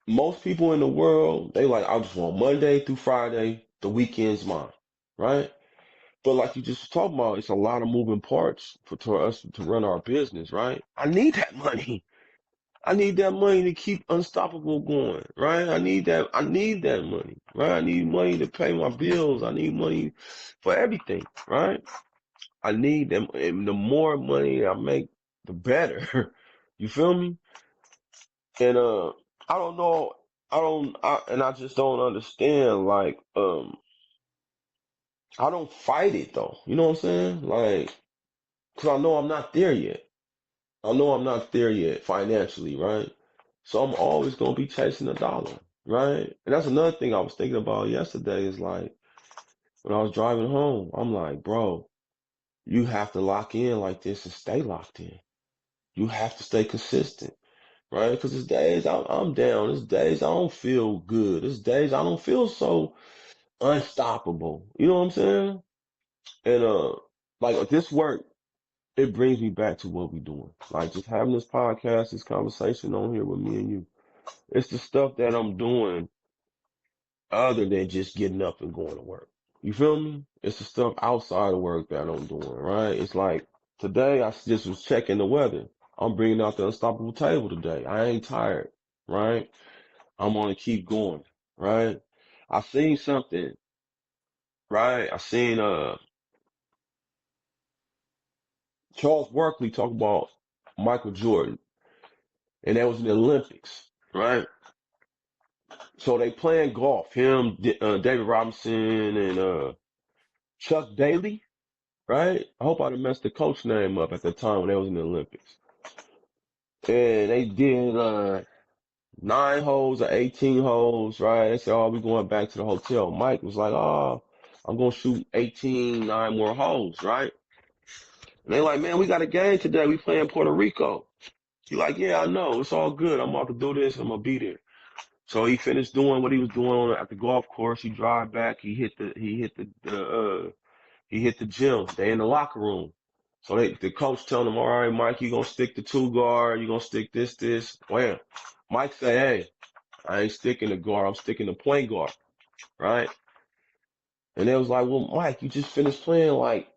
Most people in the world, they like, I just want Monday through Friday, the weekend's mine, right? But like you just talked about, it's a lot of moving parts for us to run our business, right? I need that money. I need that money to keep Unstoppable going, right? I need that money, right? I need money to pay my bills. I need money for everything, right? I need them. And the more money I make, the better. You feel me? And I don't know. And I just don't understand. Like, I don't fight it though. You know what I'm saying? Like, cause I know I'm not there yet. I know I'm not there yet financially, right? So I'm always gonna be chasing a dollar, right? And that's another thing I was thinking about yesterday is like when I was driving home, I'm like, bro, you have to lock in like this and stay locked in. You have to stay consistent, right? Because there's days I'm down. There's days I don't feel good. There's days I don't feel so unstoppable. You know what I'm saying? And like this work, it brings me back to what we're doing. Like just having this podcast, this conversation on here with me and you. It's the stuff that I'm doing other than just getting up and going to work. You feel me? It's the stuff outside of work that I'm doing, right? It's like today I just was checking the weather. I'm bringing out the unstoppable table today. I ain't tired, right? I'm gonna keep going, right? I seen something, right? I seen Charles Barkley talk about Michael Jordan, and that was in the Olympics, right? So they playing golf. Him, David Robinson, and Chuck Daly, right? I hope I didn't mess the coach name up at the time when they was in the Olympics. and they did 9 holes or 18 holes, right? They said, "Oh, we're going back to the hotel." Mike was like, "Oh, I'm gonna shoot 18, 9 more holes, right?" And they like, "Man, we got a game today. We playing Puerto Rico." He like, "Yeah, I know. It's all good. I'm about to do this. I'm gonna be there." So he finished doing what he was doing at the golf course. He drive back. He hit the gym. They in the locker room. So the coach telling him, "All right, Mike, you gonna stick the two guard. You gonna stick this. Wham." Mike say, "Hey, I ain't sticking the guard. I'm sticking the point guard." Right? And they was like, "Well, Mike, you just finished playing like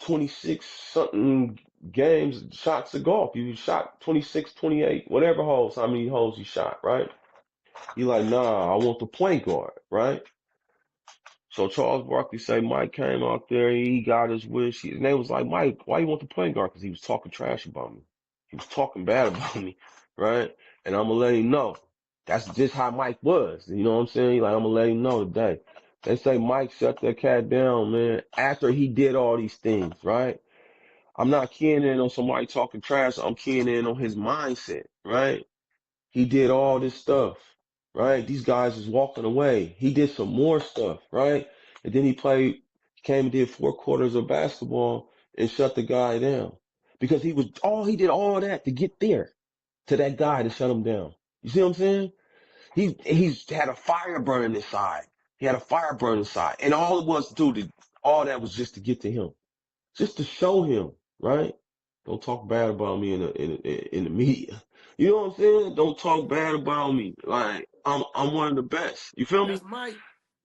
26 something games, shots of golf. You shot 26, 28, whatever holes, how many holes you shot, right?" He like, "Nah, I want the point guard, right?" So Charles Barkley say Mike came out there, he got his wish. And they was like, "Mike, why you want the point guard?" Because he was talking trash about me. He was talking bad about me, right? And I'm gonna let him know. That's just how Mike was. You know what I'm saying? Like, I'm gonna let him know today. They say Mike shut that cat down, man, after he did all these things, right? I'm not keying in on somebody talking trash. I'm keying in on his mindset, right? He did all this stuff, right? These guys is walking away. He did some more stuff, right? And then came and did 4 quarters of basketball and shut the guy down because he did all that to get there to that guy to shut him down. You see what I'm saying? He's had a fire burning inside. He had a fire burning inside, and all it was to do, all that was just to get to him, just to show him, right? Don't talk bad about me in the media. You know what I'm saying? Don't talk bad about me. Like, I'm one of the best. You feel That's me? Mike.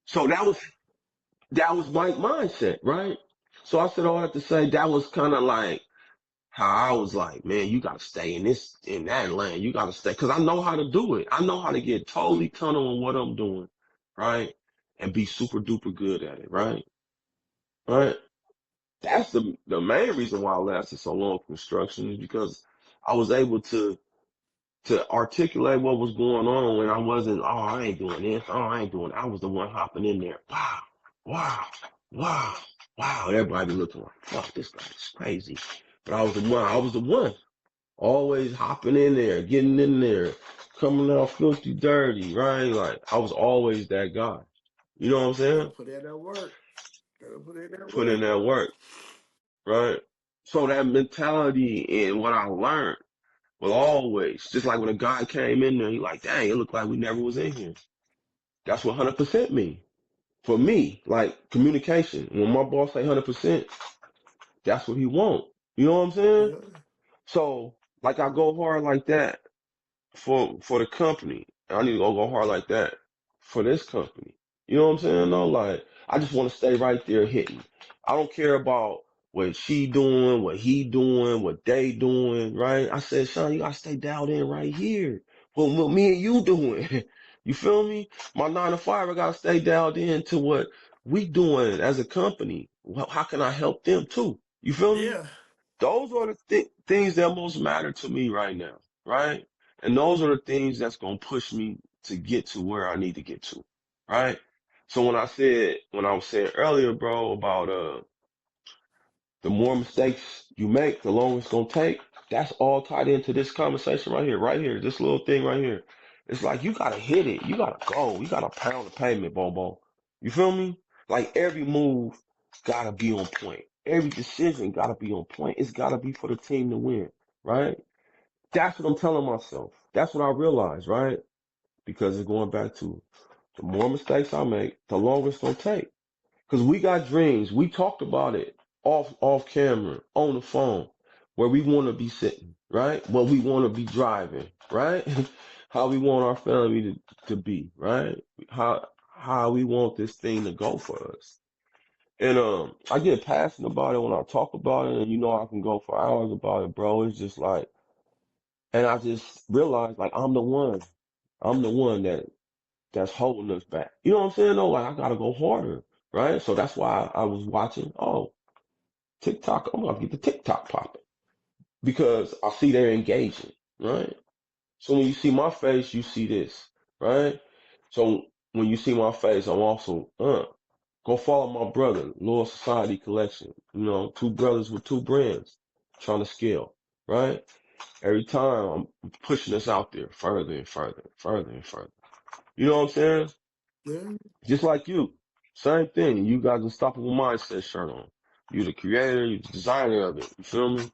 So that was my mindset, right? So I said all that to say that was kind of like how I was like, "Man, you gotta stay in that lane. You gotta stay," because I know how to do it. I know how to get totally tunnel on what I'm doing, right? And be super duper good at it, right? Right? That's the main reason why I lasted so long in construction is because I was able to articulate what was going on when I wasn't, "Oh, I ain't doing this. Oh, I ain't doing that." I was the one hopping in there. Wow, wow, wow, wow. Everybody looking like, "Fuck, this guy is crazy." But I was the one. I was the one. Always hopping in there, getting in there, coming out filthy dirty, right? Like, I was always that guy. You know what I'm Gotta saying? put in that work. Gotta put in that Put in work. that work, right? So that mentality and what I learned will always, just like when a guy came in there, he like, "Dang, it looked like we never was in here." That's what 100% mean. For me, like communication, when my boss say 100%, that's what he want. You know what I'm saying? Yeah. So, like, I go hard like that for the company. I need to go hard like that for this company. You know what I'm saying? No, like, I just want to stay right there hitting. I don't care about what she doing, what he doing, what they doing, right? I said, "Sean, you gotta stay dialed in right here. What me and you doing?" You feel me? My 9 to 5, I gotta stay dialed in to what we doing as a company. Well, how can I help them too? You feel me? Yeah. Those are the things that most matter to me right now, right? And those are the things that's gonna push me to get to where I need to get to, right? So when I was saying earlier, bro, about the more mistakes you make, the longer it's gonna take. That's all tied into this conversation right here, this little thing right here. It's like you gotta hit it, you gotta go, you gotta pound the pavement, Bobo. You feel me? Like every move gotta be on point. Every decision gotta be on point. It's gotta be for the team to win, right? That's what I'm telling myself. That's what I realize, right? Because it's going back to the more mistakes I make, the longer it's gonna take. Because we got dreams. We talked about it off camera, on the phone, where we want to be sitting, right? What we want to be driving, right? How we want our family to be, right? How we want this thing to go for us. And I get passionate about it when I talk about it, and I can go for hours about it, bro. It's just like, and I just realized like I'm the one. I'm the one that's holding us back. You know what I'm saying? No, like I gotta go harder, right? So that's why I was watching. Oh, TikTok. I'm gonna get the TikTok popping because I see they're engaging, right? So when you see my face, you see this, right? So when you see my face, I'm also go follow my brother, Loyal Society Collection. Two brothers with two brands trying to scale, right? Every time I'm pushing us out there further and further and further and further. You know what I'm saying? Yeah. Just like you. Same thing. You got unstoppable mindset shirt on. You the creator, you the designer of it. You feel me?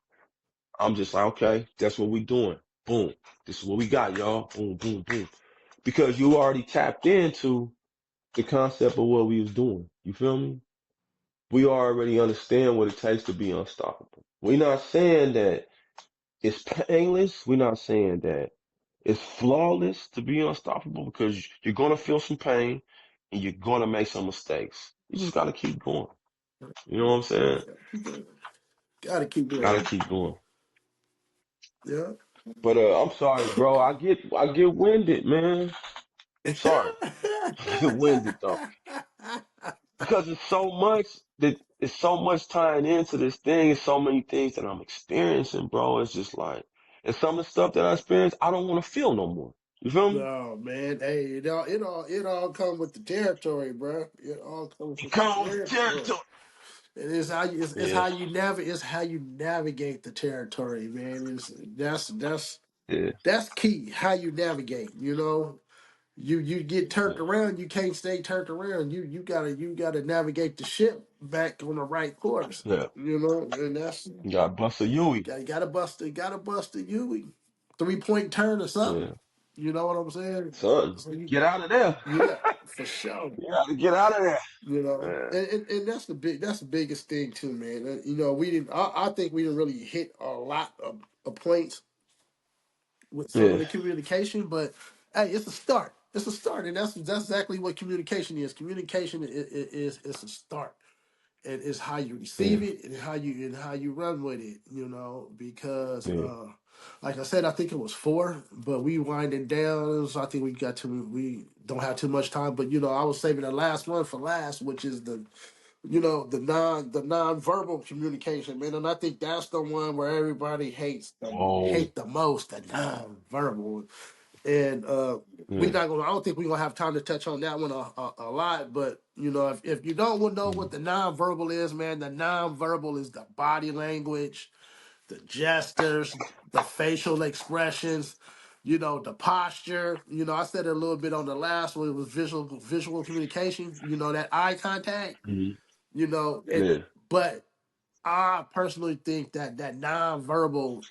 I'm just like, okay, that's what we doing. Boom. This is what we got, y'all. Boom, boom, boom. Because you already tapped into the concept of what we was doing. You feel me? We already understand what it takes to be unstoppable. We're not saying that it's painless. We're not saying that it's flawless to be unstoppable because you're going to feel some pain and you're going to make some mistakes. You just got to keep going. You know what I'm saying? Gotta keep going. Gotta keep Got to going. keep going. Yeah. But I'm sorry, bro. I get winded, man. I'm sorry. I get winded though because it's so much that it's so much tying into this thing. It's so many things that I'm experiencing, bro. It's just like, and some of the stuff that I experience, I don't want to feel no more. You feel me? No, man. Hey, it all come with the territory, bro. It all comes It with the comes with the territory. territory. And it's Yeah, how you navigate the territory, man. yeah, That's key. How you navigate, you get turned yeah, around, you can't stay turned around. You gotta navigate the ship back on the right course. yeah. And that's You got bust a Yui. gotta bust a U 3-point turn or something. Yeah, You know what I'm saying? son, So you get out of there. yeah, for sure. You got to get out of there. Yeah, And that's the biggest thing too, man. We didn't. I think we didn't really hit a lot of points with some of yeah, the communication, but hey, it's a start. It's a start, and that's exactly what communication is. Communication is a start, and it's how you yeah, receive it and how you run with it. Because yeah. like I said, I think it was four, but we winding down. So I think we don't have too much time, but I was saving the last one for last, which is the non-verbal communication, man. And I think that's the one where everybody Oh, hate the most, the non-verbal. And we yeah. not gonna I don't think we're gonna have time to touch on that one a lot. But if you don't know what Mm, the non-verbal is, man, the non-verbal is the body language, the gestures, the facial expressions, the posture. I said it a little bit on the last one. It was visual communication. That eye contact. mm, And yeah, but I personally think that nonverbal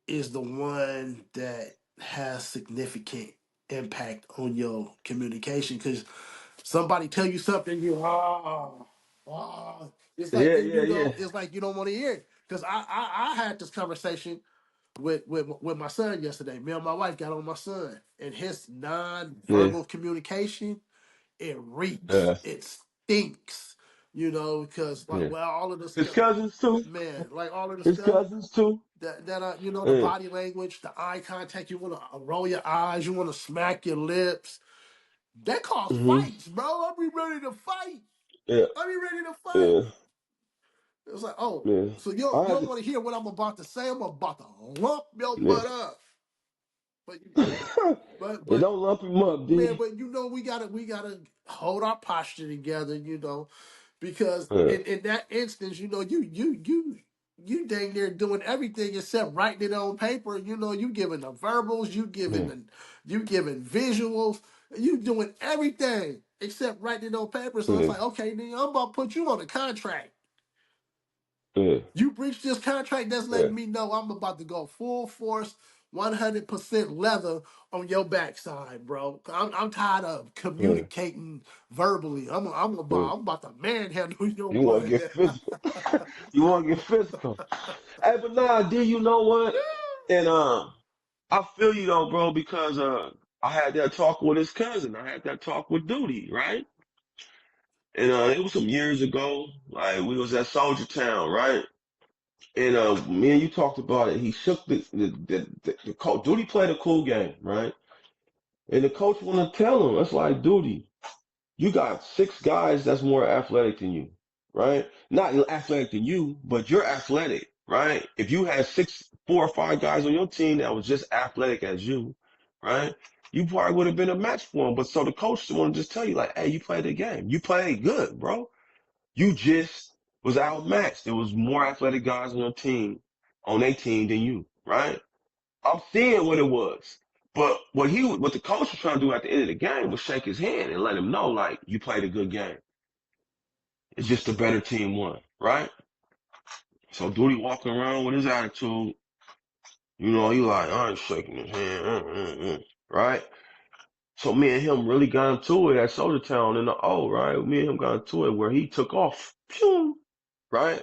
is the one that has significant impact on your communication because somebody tell you something, it's like yeah, yeah, yeah. it's like you don't want to hear it. Because I had this conversation with my son yesterday. Me and my wife got on my son, and his Yeah, nonverbal communication, it reeks, yeah, it stinks, because like yeah. well all of the His stuff, cousins too. man, like all of the His stuff cousins too. the Yeah, body language, the eye contact, you want to roll your eyes, you want to smack your lips. That cause hmm, fights, bro. I be ready to fight. yeah, I be ready to fight. yeah, It's like, oh, yeah. so you I you had don't to. want to hear what I'm about to say. I'm about to lump your Yeah. butt up. But Yeah, but don't lump him up, man, D. but we gotta hold our posture together, because Yeah, in that instance, you dang near doing everything except writing it on paper. You giving the verbals, yeah, you giving visuals, you doing everything except writing it on paper. So it's yeah, like, okay, then I'm about to put you on a contract. yeah, You breach this contract, that's yeah, letting me know I'm about to go full force, 100% leather on your backside, bro. I'm tired of yeah, communicating verbally. yeah. I'm about to manhandle your You want to butt. get physical? You want to get physical? Hey, but nah, D. You know what? And I feel you though, bro, because I had that talk with his cousin. I had that talk with Duty, right? And it was some years ago. Like we was at Soldier Town, right? And me and you talked about it. He shook the coach. Duty played a cool game, right? And the coach want to tell him, it's like, Duty, you got six guys that's more athletic than you, right? Not athletic than you, but you're athletic, right? If you had four or five guys on your team that was just athletic as you, right? You probably would have been a match for him. But so the coach want to just tell you, like, hey, you played the game. You played good, bro. You just was outmatched. There was more athletic guys on your team, on their team than you, right? I'm seeing what it was. But what the coach was trying to do at the end of the game was shake his hand and let him know, like, you played a good game. It's just a better team won, right? So Duty walking around with his attitude, he like, I ain't shaking his hand, right? So me and him really got into it at Soldier Town in the O, right? Me and him got into it where he took off, pew, right?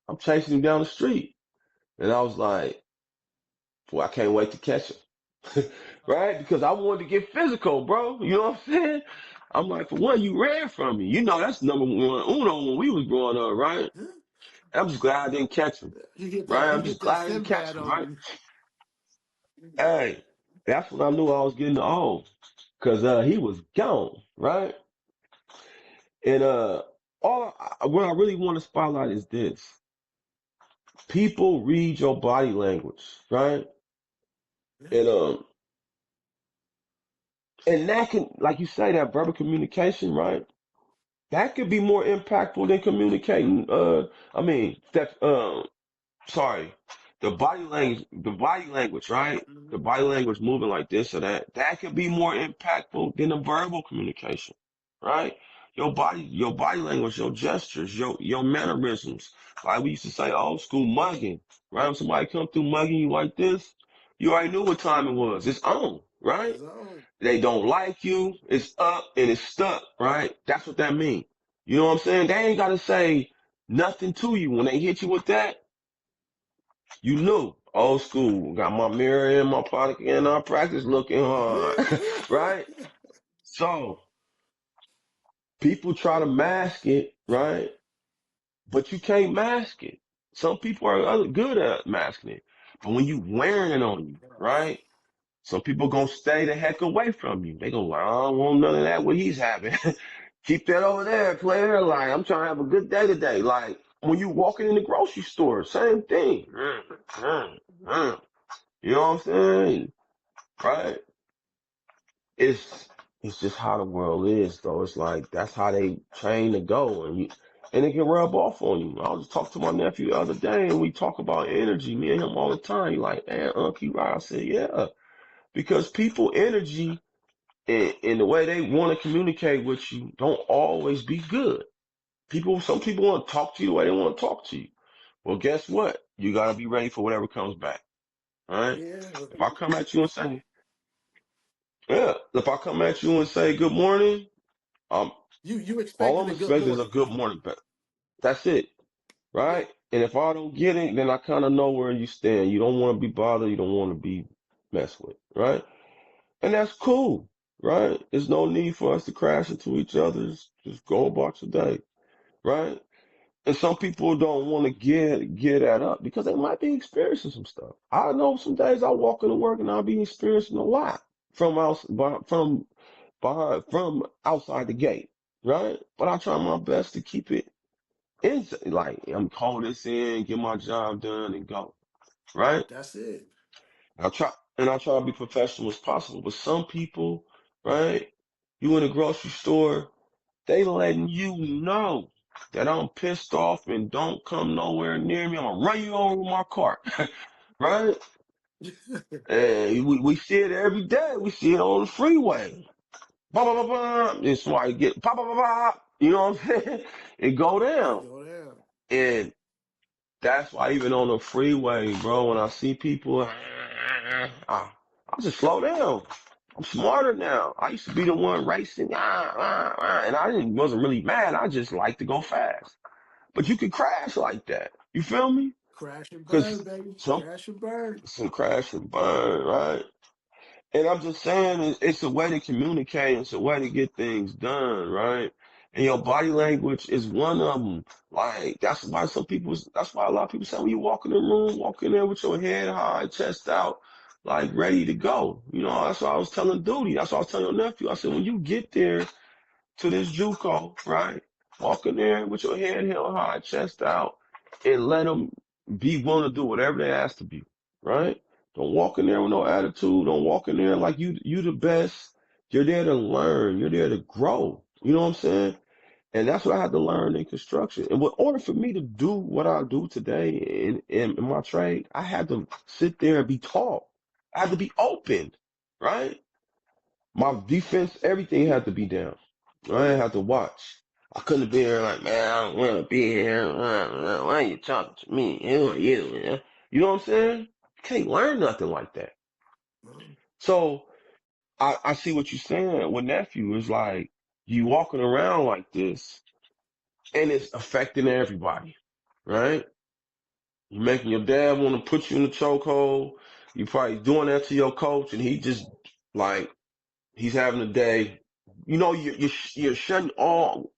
I'm chasing him down the street. And I was like, boy, I can't wait to catch him. Right? Because I wanted to get physical, bro. You know what I'm saying? I'm like, for one, you ran from me. That's number one uno when we was growing up, right? I'm just glad I didn't catch him. Right? He I'm just hit that glad I didn't catch Sinbad him, on right? you. Hey, that's when I knew I was getting old. Cause he was gone, right? And what I really want to spotlight is this. People read your body language, right? Yeah. And and that can, like you say, that verbal communication, right? That could be more impactful than communicating. I mean, sorry, the body language, right? The Mhm. body language moving like this or that could be more impactful than a verbal communication, right? Your body language, your gestures, your mannerisms. Like we used to say, old school mugging, right? When somebody come through mugging you like this, you already knew what time it was. It's on, right? It's on. They don't like you. It's up and it's stuck, right? That's what that means. You know what I'm saying? They ain't got to say nothing to you. When they hit you with that, you knew. Old school. Got my mirror in my pocket and I practice looking hard, right? So people try to mask it, right? But you can't mask it. Some people are good at masking it. But when you wearing it on you, right? Some people gonna stay the heck away from you. They gonna like, I don't want none of that what he's having. Keep that over there, player. Like, I'm trying to have a good day today. Like, when you walking in the grocery store, same thing. You know what I'm saying? Right? It's it's just how the world is, though. It's like that's how they train to go, and it can rub off on you. I was just talking to my nephew the other day, and we talk about energy. Me and him all the time. He like, man, Uncle, you right? I said, yeah, because people energy and the way they want to communicate with you don't always be good. Some people want to talk to you the way they want to talk to you. Well, guess what? You gotta be ready for whatever comes back. All right. Yeah. If I come at you and say, yeah, if I come at you and say good morning, um, You all expecting I'm a good expecting is a morning. good morning back. That's it, Yeah. right? And if I don't get it, then I kind of know where you stand. You don't want to be bothered. You don't want to be messed with, right? And that's cool, right? There's no need for us to crash into each other's. Just go about your day, right? And some people don't want to get that up because they might be experiencing some stuff. I know some days I walk into work and I'll be experiencing a lot from outside the gate, right? But I try my best to keep it inside. Like I'm call this in, get my job done, and go, right? That's it. I try to be professional as possible. But some people, right? You in a grocery store, they letting you know that I'm pissed off and don't come nowhere near me. I'm gonna run you over with my car, right? And we see it every day. We see it on the freeway. Bah, bah, bah, bah. And somebody get pop, pop, pop, pop. You know what I'm saying? It go It down. go down. And that's why even on the freeway, bro, when I see people, I just slow down. I'm smarter now. I used to be the one racing, and I wasn't really mad. I just like to go fast. But you can crash like that. You feel me? Crash and burn, Because baby. some Crash and burn. some crash and burn, right? And I'm just saying, it's a way to communicate. It's a way to get things done, right? And your body language is one of them. Like that's why a lot of people say when you walk in the room, walk in there with your head high, chest out, like ready to go. That's what I was telling Duty. That's what I was telling your nephew. I said, when you get there to this JUCO, right? Walk in there with your head held high, chest out, and let them be willing to do whatever they ask to be, right? Don't walk in there with no attitude. Don't walk in there like you the best. You're there to learn. You're there to grow. You know what I'm saying? And that's what I had to learn in construction. And in order for me to do what I do today in my trade, I had to sit there and be taught. I had to be open, right? My defense, everything had to be down. I didn't have to watch. I couldn't be here like, man, I don't want to be here. Why are you talking to me? Who are you? You know what I'm saying? You can't learn nothing like that. So I see what you're saying with nephew. Is like you walking around like this, and it's affecting everybody, right? You making your dad want to put you in the chokehold. You probably doing that to your coach, and he just like he's having a day. You know, you're shutting all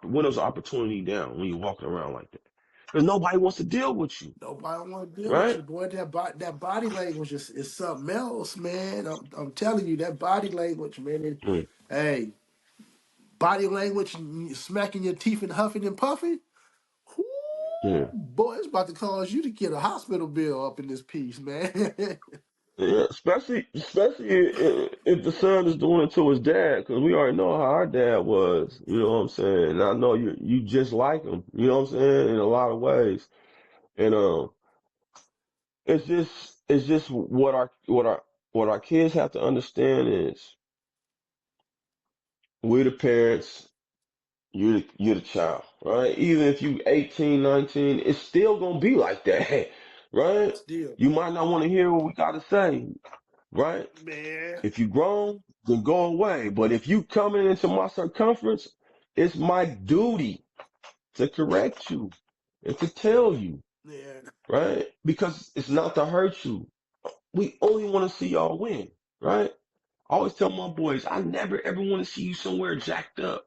windows of opportunity down when you're walking around like that, because nobody wants to deal with you, Nobody want to deal with right? you, boy. That body language is something else, man. I'm telling you, that body language, man. Mm, Hey, body language, smacking your teeth and huffing and puffing. Whoo, yeah. boy, it's about to cause you to get a hospital bill up in this piece, man. Yeah, especially if the son is doing it to his dad, because we already know how our dad was. You know what I'm saying? And I know you just like him. You know what I'm saying? In a lot of ways, and it's just what our kids have to understand is we're the parents, you're the child, right? Even if you 18, 19, it's still gonna be like that, right? Still, You might not want to hear what we gotta say, right? man. If you grown, then go away. But if you coming into my circumference, it's my duty to correct you and to tell you, Yeah, right? Because it's not to hurt you. We only want to see y'all win, right? I always tell my boys, I never ever want to see you somewhere jacked up.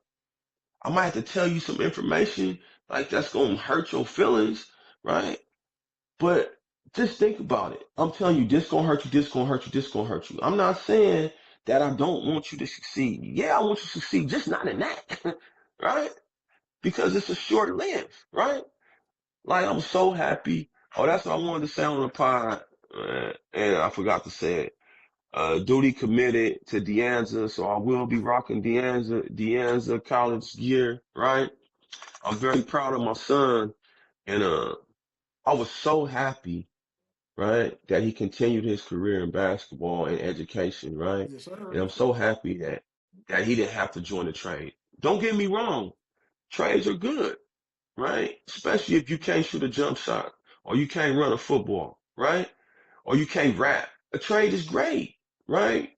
I might have to tell you some information like that's gonna hurt your feelings, right? But just think about it. I'm telling you, this gonna hurt you, this gonna hurt you, this gonna hurt you. I'm not saying that I don't want you to succeed. Yeah, I want you to succeed, just not in that, right? Because it's a short live, right? Like I'm so happy. Oh, that's what I wanted to say on the pod, and I forgot to say it. Duty committed to Deanza, so I will be rocking Deanza college gear, right? I'm very proud of my son, and I was so happy, right, that he continued his career in basketball and education, right? yes, And sir. I'm so happy that he didn't have to join the trade. Don't get me wrong, trades are good, right? Especially if you can't shoot a jump shot or you can't run a football, right? Or you can't rap. A trade is great, right?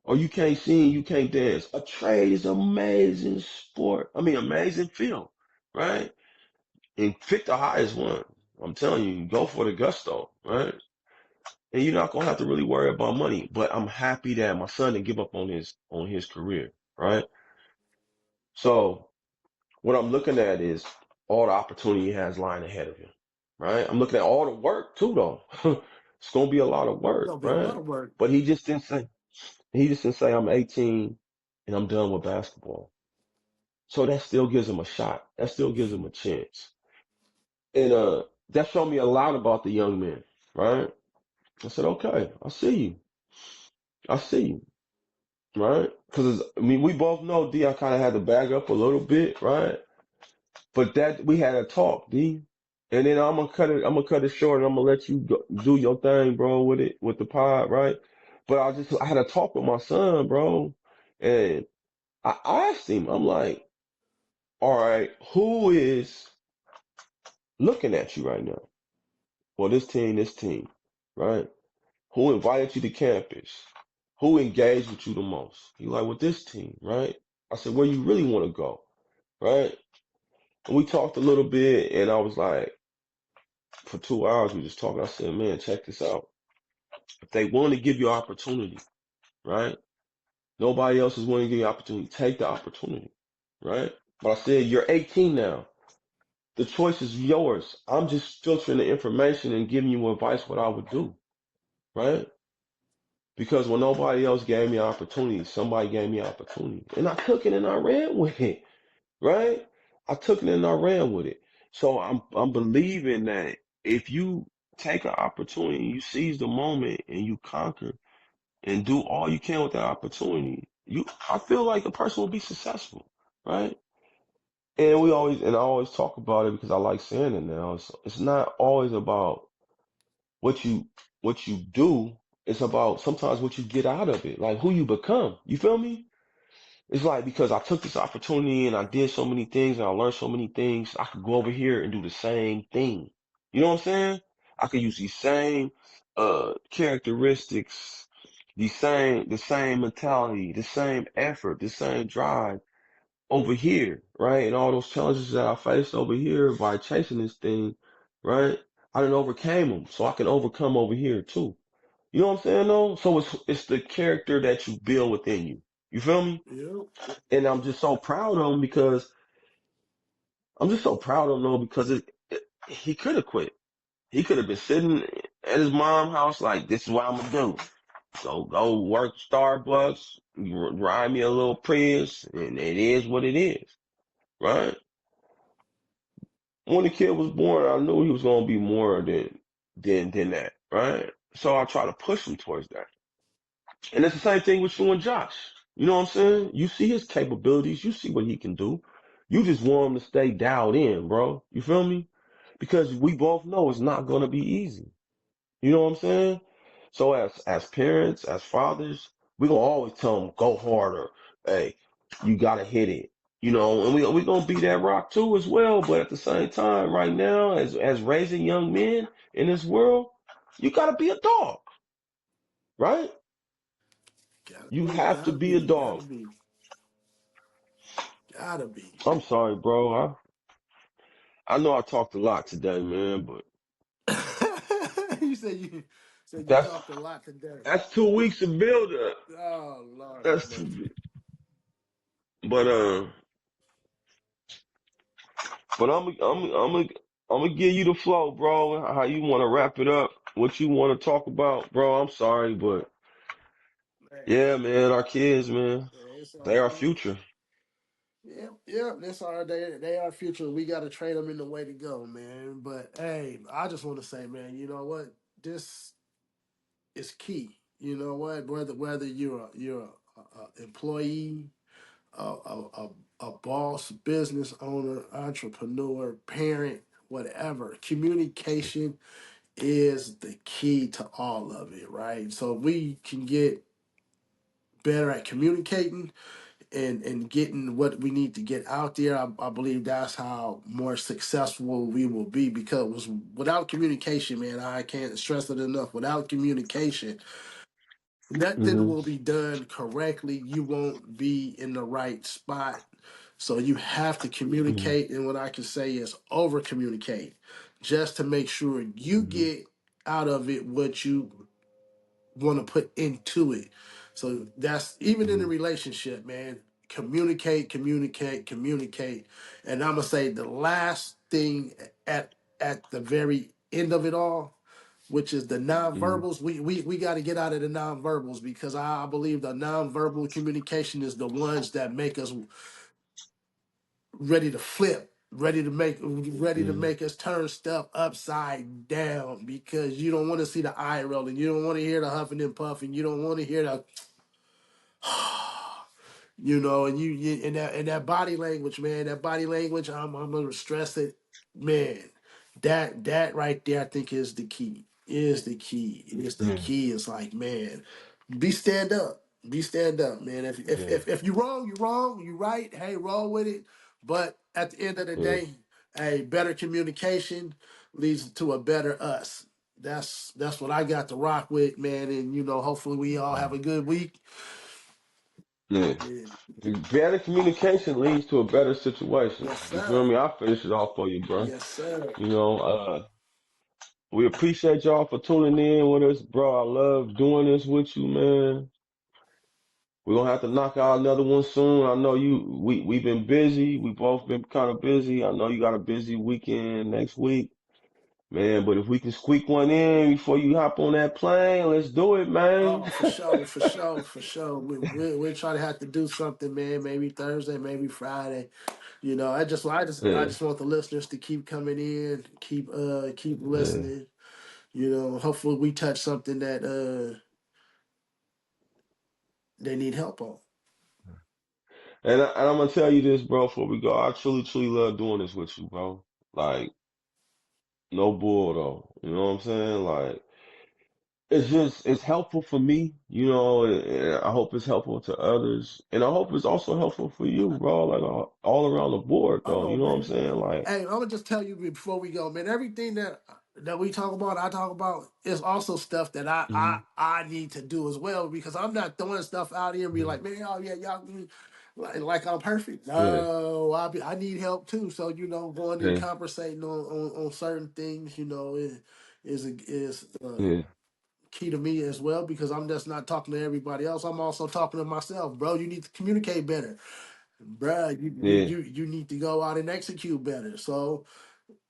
Or you can't sing, you can't dance. A trade is amazing sport. I mean, amazing field, right? And pick the highest one. I'm telling you, go for the gusto, right? And you're not gonna have to really worry about money. But I'm happy that my son didn't give up on his career, right? So what I'm looking at is all the opportunity he has lying ahead of him, right? I'm looking at all the work too, though. It's gonna be a lot of work, Gonna be a lot right? of work. But he just didn't say I'm 18 and I'm done with basketball. So that still gives him a shot. That still gives him a chance. And that showed me a lot about the young man, right? I said, okay, I see you. I see you, right? Because I mean, we both know D. I kind of had to bag up a little bit, right? But that we had a talk, D. And then I'm gonna cut it. I'm gonna cut it short, and I'm gonna let you do your thing, bro, with it, with the pod, right? But I had a talk with my son, bro, and I asked him. I'm like, all right, who is looking at you right now? Well, this team, right? Who invited you to campus? Who engaged with you the most? He like, with this team, right? I said, where you really want to go, right? And we talked a little bit, and I was like, for 2 hours, we just talking. I said, man, check this out. If they want to give you opportunity, right? Nobody else is willing to give you opportunity. Take the opportunity, right? But I said, you're 18 now. The choice is yours. I'm just filtering the information and giving you advice what I would do, right? Because when nobody else gave me opportunity, somebody gave me opportunity. And I took it and I ran with it, right? I took it and I ran with it. So I'm believing that if you take an opportunity, you seize the moment and you conquer and do all you can with that opportunity, I feel like a person will be successful, right? And I always talk about it because I like saying it now. It's not always about what you what you do. It's about sometimes what you get out of it, like who you become. You feel me? It's like because I took this opportunity and I did so many things and I learned so many things, I could go over here and do the same thing. You know what I'm saying? I could use these same characteristics, the same mentality, the same effort, the same drive over here, right? And all those challenges that I faced over here by chasing this thing, right? I done overcame them, so I can overcome over here too. You know what I'm saying though? So it's the character that you build within you. You feel me? Yep. And I'm just so proud of him because I'm just so proud of him though because he could have quit. He could have been sitting at his mom's house like, this is what I'm gonna do. So go work Starbucks, ride me a little Prius, and it is what it is, right? When the kid was born, I knew he was gonna be more than that, right? So I try to push him towards that. And it's the same thing with you and Josh. You know what I'm saying? You see his capabilities, you see what he can do. You just want him to stay dialed in, bro. You feel me? Because we both know it's not gonna be easy. You know what I'm saying? So as parents, as fathers, we gonna always tell them go harder. Hey, you gotta hit it. You know, and we gonna be that rock too as well. But at the same time, right now, as raising young men in this world, you gotta be a dog, right? Gotta You be, have to gotta be a be, gotta dog. be, gotta be. I'm sorry, bro. I know I talked a lot today, man, but you said you that's talked a lot today. that's 2 weeks of build up. Oh Lord have That's mercy. too, but but I'm gonna give you the flow, bro. How you want to wrap it up? What you want to talk about, bro? I'm sorry, but Man, yeah, man, our kids, man, it's they all our good. future. Yep, yep. That's our they are future. We got to train them in the way to go, man. But hey, I just want to say, man, you know what? This is key. You know what? Whether you're a employee, a boss, business owner, entrepreneur, parent, whatever, communication is the key to all of it, right? So if we can get better at communicating and getting what we need to get out there, I believe that's how more successful we will be. Because without communication, man, I can't stress it enough. Without communication, nothing Hmm. will be done correctly. You won't be in the right spot. So you have to Hmm. communicate, and what I can say is over communicate, just to make sure you Hmm. get out of it what you want to put into it. So that's even in a Hmm. relationship, man. Communicate, communicate, communicate. And I'm gonna say the last thing at at the very end of it all, which is the Hmm. nonverbals. We got to get out of the nonverbals because I believe the nonverbal communication is the ones that make us ready to flip, ready to Hmm. make us turn stuff upside down because you don't want to see the eye rolling, you don't want to hear the huffing and puffing, you don't want to hear the and you and that body language, man, that body language, I'm gonna stress it, man. That right there, I think is the key. Is the key. It's the Yeah. key. It's like, man, be stand up. Be stand up, man. If if Yeah. if, if you're wrong, you're wrong. You right. Hey, roll with it. But at the end of the Yeah. day, a better communication leads to a better us. That's what I got to rock with, man. And hopefully we all have a good week. Yeah. Yeah. Better communication leads to a better situation. Yes, You feel sir. me? I'll finish it off for you, bro. Yes, sir. You know, we appreciate y'all for tuning in with us, bro. I love doing this with you, man. We're gonna have to knock out another one soon. I know we've been busy. We both been kind of busy. I know you got a busy weekend next week, man. But if we can squeak one in before you hop on that plane, let's do it, man. Oh, for sure, for sure, for sure. We're trying to have to do something, man. Maybe Thursday, maybe Friday. Yeah, I just want the listeners to keep coming in, keep yeah. listening. Hopefully we touch something that they need help on. And I'm gonna tell you this, bro, before we go. I truly, truly love doing this with you, bro. Like, no bull though. You know what I'm saying? Like, it's helpful for me, you know, and I hope it's helpful to others, and I hope it's also helpful for you, bro. Like all around the board, though. Oh You know what I'm man. saying? Like, Hey, I'm gonna just tell you before we go, man. Everything that we talk about, I talk about, is also stuff that mhm, I need to do as well, because I'm not throwing stuff out here and be mhm. like, man, oh yeah, y'all like I'm perfect. Yeah, No, I need help too. So going and yeah, conversating on certain things, is yeah, key to me as well, because I'm just not talking to everybody else. I'm also talking to myself, bro. You need to communicate better, bruh. yeah, You need to go out and execute better. So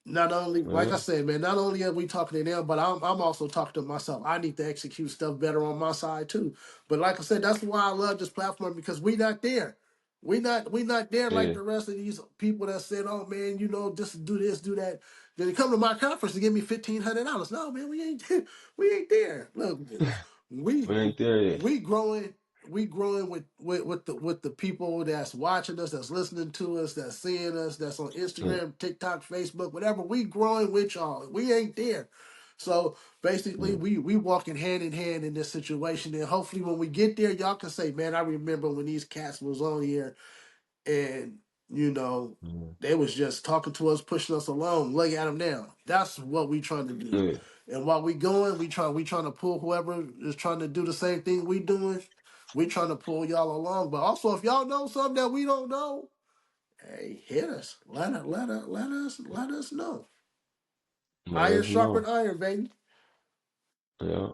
not only, like I yeah, said, man, not only are we talking to them, but I'm also talking to myself. I need to execute stuff better on my side too. But like I said, that's why I love this platform, because we not there. We not there like yeah, the rest of these people that said, "Oh man, just do this, do that." Then they come to my conference to give me $1,500. No, man, we ain't there. We ain't there. Look, we we ain't there yet. we growing. We growing with the people that's watching us, that's listening to us, that's seeing us, that's on Yeah, Instagram, TikTok, Facebook, whatever. We growing with y'all. We ain't there. So basically, yeah, we walking hand in hand in this situation, and hopefully, when we get there, y'all can say, "Man, I remember when these cats was on here, and you know, yeah, they was just talking to us, pushing us along. Look at them now." That's what we trying to do. yeah, And while we going, we trying to pull whoever is trying to do the same thing we doing. We trying to pull y'all along. But also, if y'all know something that we don't know, hey, hit us. Let us know. let Iron us sharpen know. iron, baby. Yeah,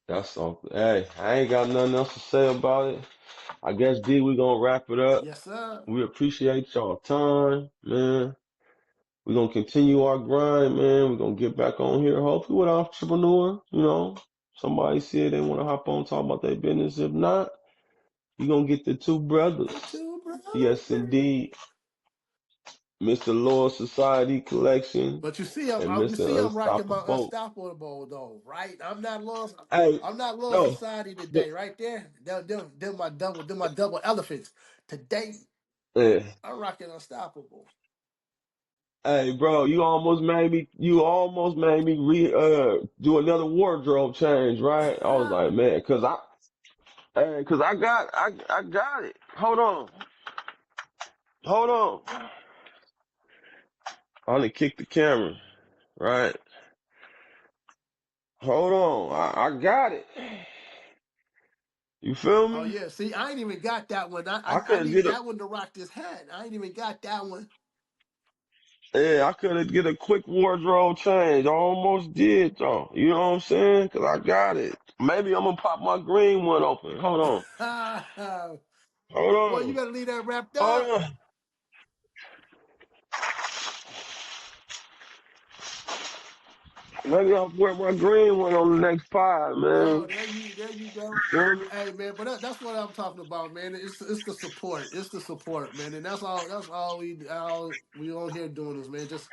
that's something. Hey, I ain't got nothing else to say about it. I guess D, we gonna wrap it up. Yes, sir. We appreciate y'all time, man. We're gonna continue our grind, man. We're gonna get back on here, hopefully with entrepreneur, you know. Somebody said they wanna hop on talk about their business. If not, you're gonna get the two The brothers. two brothers, Yes baby. indeed. Mr. Loyal Society Collection But you see, I'm, and I, you Mr. see, I'm rocking my Unstoppable. unstoppable though, right? I'm not lost. Hey, I'm not low no, society but today, right there. Them my double elephants. Today, yeah. I'm rocking unstoppable. Hey, bro, you almost made me do another wardrobe change, right? I was like, man, cause I got it. Hold on. I only kicked the camera, right? Hold on, I got it. You feel Oh me? yeah, see, I ain't even got that one. I, I I I could need get a that one to rock this hat. I ain't even got that one. Yeah, I could get a quick wardrobe change. I almost did though. You know what I'm saying? Cause I got it. Maybe I'm gonna pop my green one open. Hold Boy, you on, better leave that wrapped hold up. on. Maybe I'll wear my green one on the next pod, Oh, man. there you go. Feel me? Hey man, but that's what I'm talking about, man. It's the support. It's the support, man. And that's all we on here doing is, man, just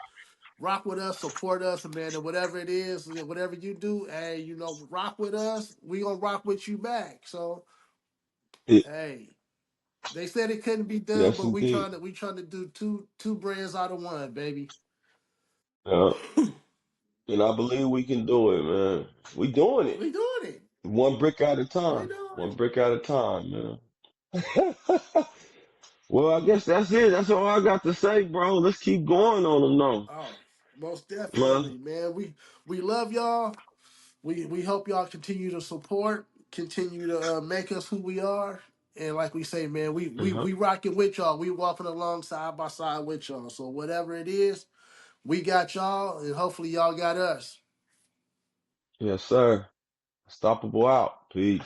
rock with us, support us, man, and whatever it is, whatever you do, hey, rock with us. We gonna rock with you back. So, Yeah, hey, they said it couldn't be done, yes, but indeed. we trying to do two brands out of one, baby. Yeah. And I believe we can do it, man. We doing it. We doing it. One brick at a We time. doing One it. brick at a time, man. Well, I guess that's it. That's all I got to say, bro. Let's keep going on them, though. Oh, most Man. definitely, man. We love y'all. We hope y'all continue to support, continue to make us who we are. And like we say, man, we we Uh-huh. we rocking with y'all. We walking along side by side with y'all. So whatever it is, we got y'all, and hopefully y'all got us. Yes, sir. Unstoppable out. Peace.